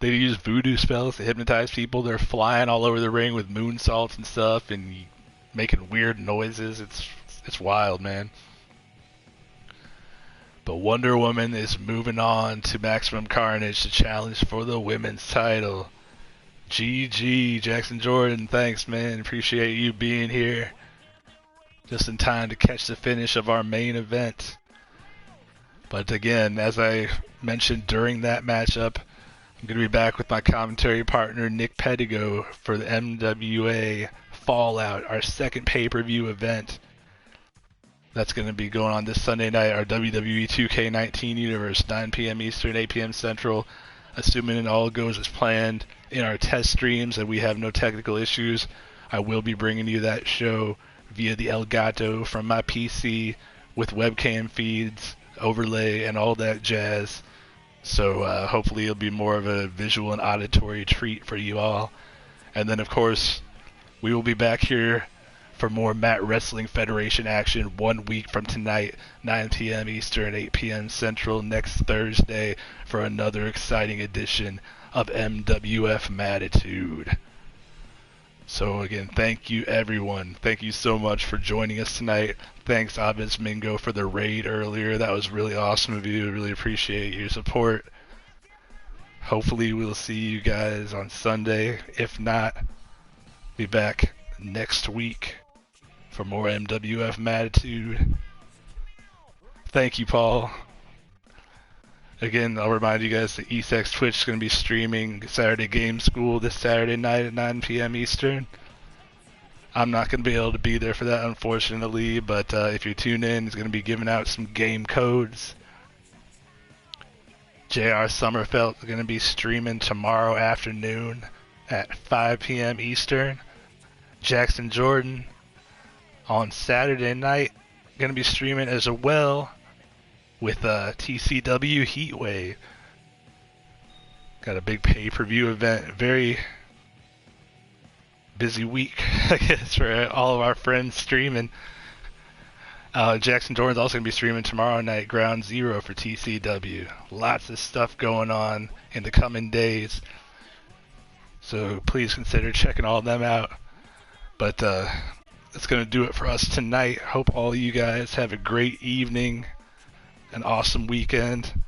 They use voodoo spells to hypnotize people. They're flying all over the ring with moonsaults and stuff and making weird noises. It's wild, man. But Wonder Woman is moving on to Maximum Carnage to challenge for the women's title. GG, Jackson Jordan. Thanks, man. Appreciate you being here. Just in time to catch the finish of our main event. But again, as I mentioned during that matchup, I'm going to be back with my commentary partner, Nick Pedigo, for the MWA Fallout, our second pay-per-view event. That's going to be going on this Sunday night, our WWE 2K19 Universe, 9 p.m. Eastern, 8 p.m. Central. Assuming it all goes as planned in our test streams and we have no technical issues, I will be bringing you that show via the Elgato from my PC with webcam feeds, overlay, and all that jazz. So hopefully it'll be more of a visual and auditory treat for you all. And then, of course, we will be back here for more Matt Wrestling Federation action 1 week from tonight, 9 p.m. Eastern, 8 p.m. Central, next Thursday for another exciting edition of MWF Mattitude. So again, thank you everyone. Thank you so much for joining us tonight. Thanks Abis Mingo for the raid earlier. That was really awesome of you. Really appreciate your support. Hopefully we'll see you guys on Sunday. If not, be back next week for more MWF Mattitude. Thank you, Paul. Again, I'll remind you guys that ESEX Twitch is going to be streaming Saturday Game School this Saturday night at 9 p.m. Eastern. I'm not going to be able to be there for that, unfortunately, but if you tune in, he's going to be giving out some game codes. J.R. Sommerfeld is going to be streaming tomorrow afternoon at 5 p.m. Eastern. Jackson Jordan on Saturday night going to be streaming as well with TCW Heatwave. Got a big pay-per-view event. Very busy week, I guess, for all of our friends streaming. Jackson Jordan's also going to be streaming tomorrow night, Ground Zero for TCW. Lots of stuff going on in the coming days. So please consider checking all of them out. But that's going to do it for us tonight. Hope all you guys have a great evening, an awesome weekend.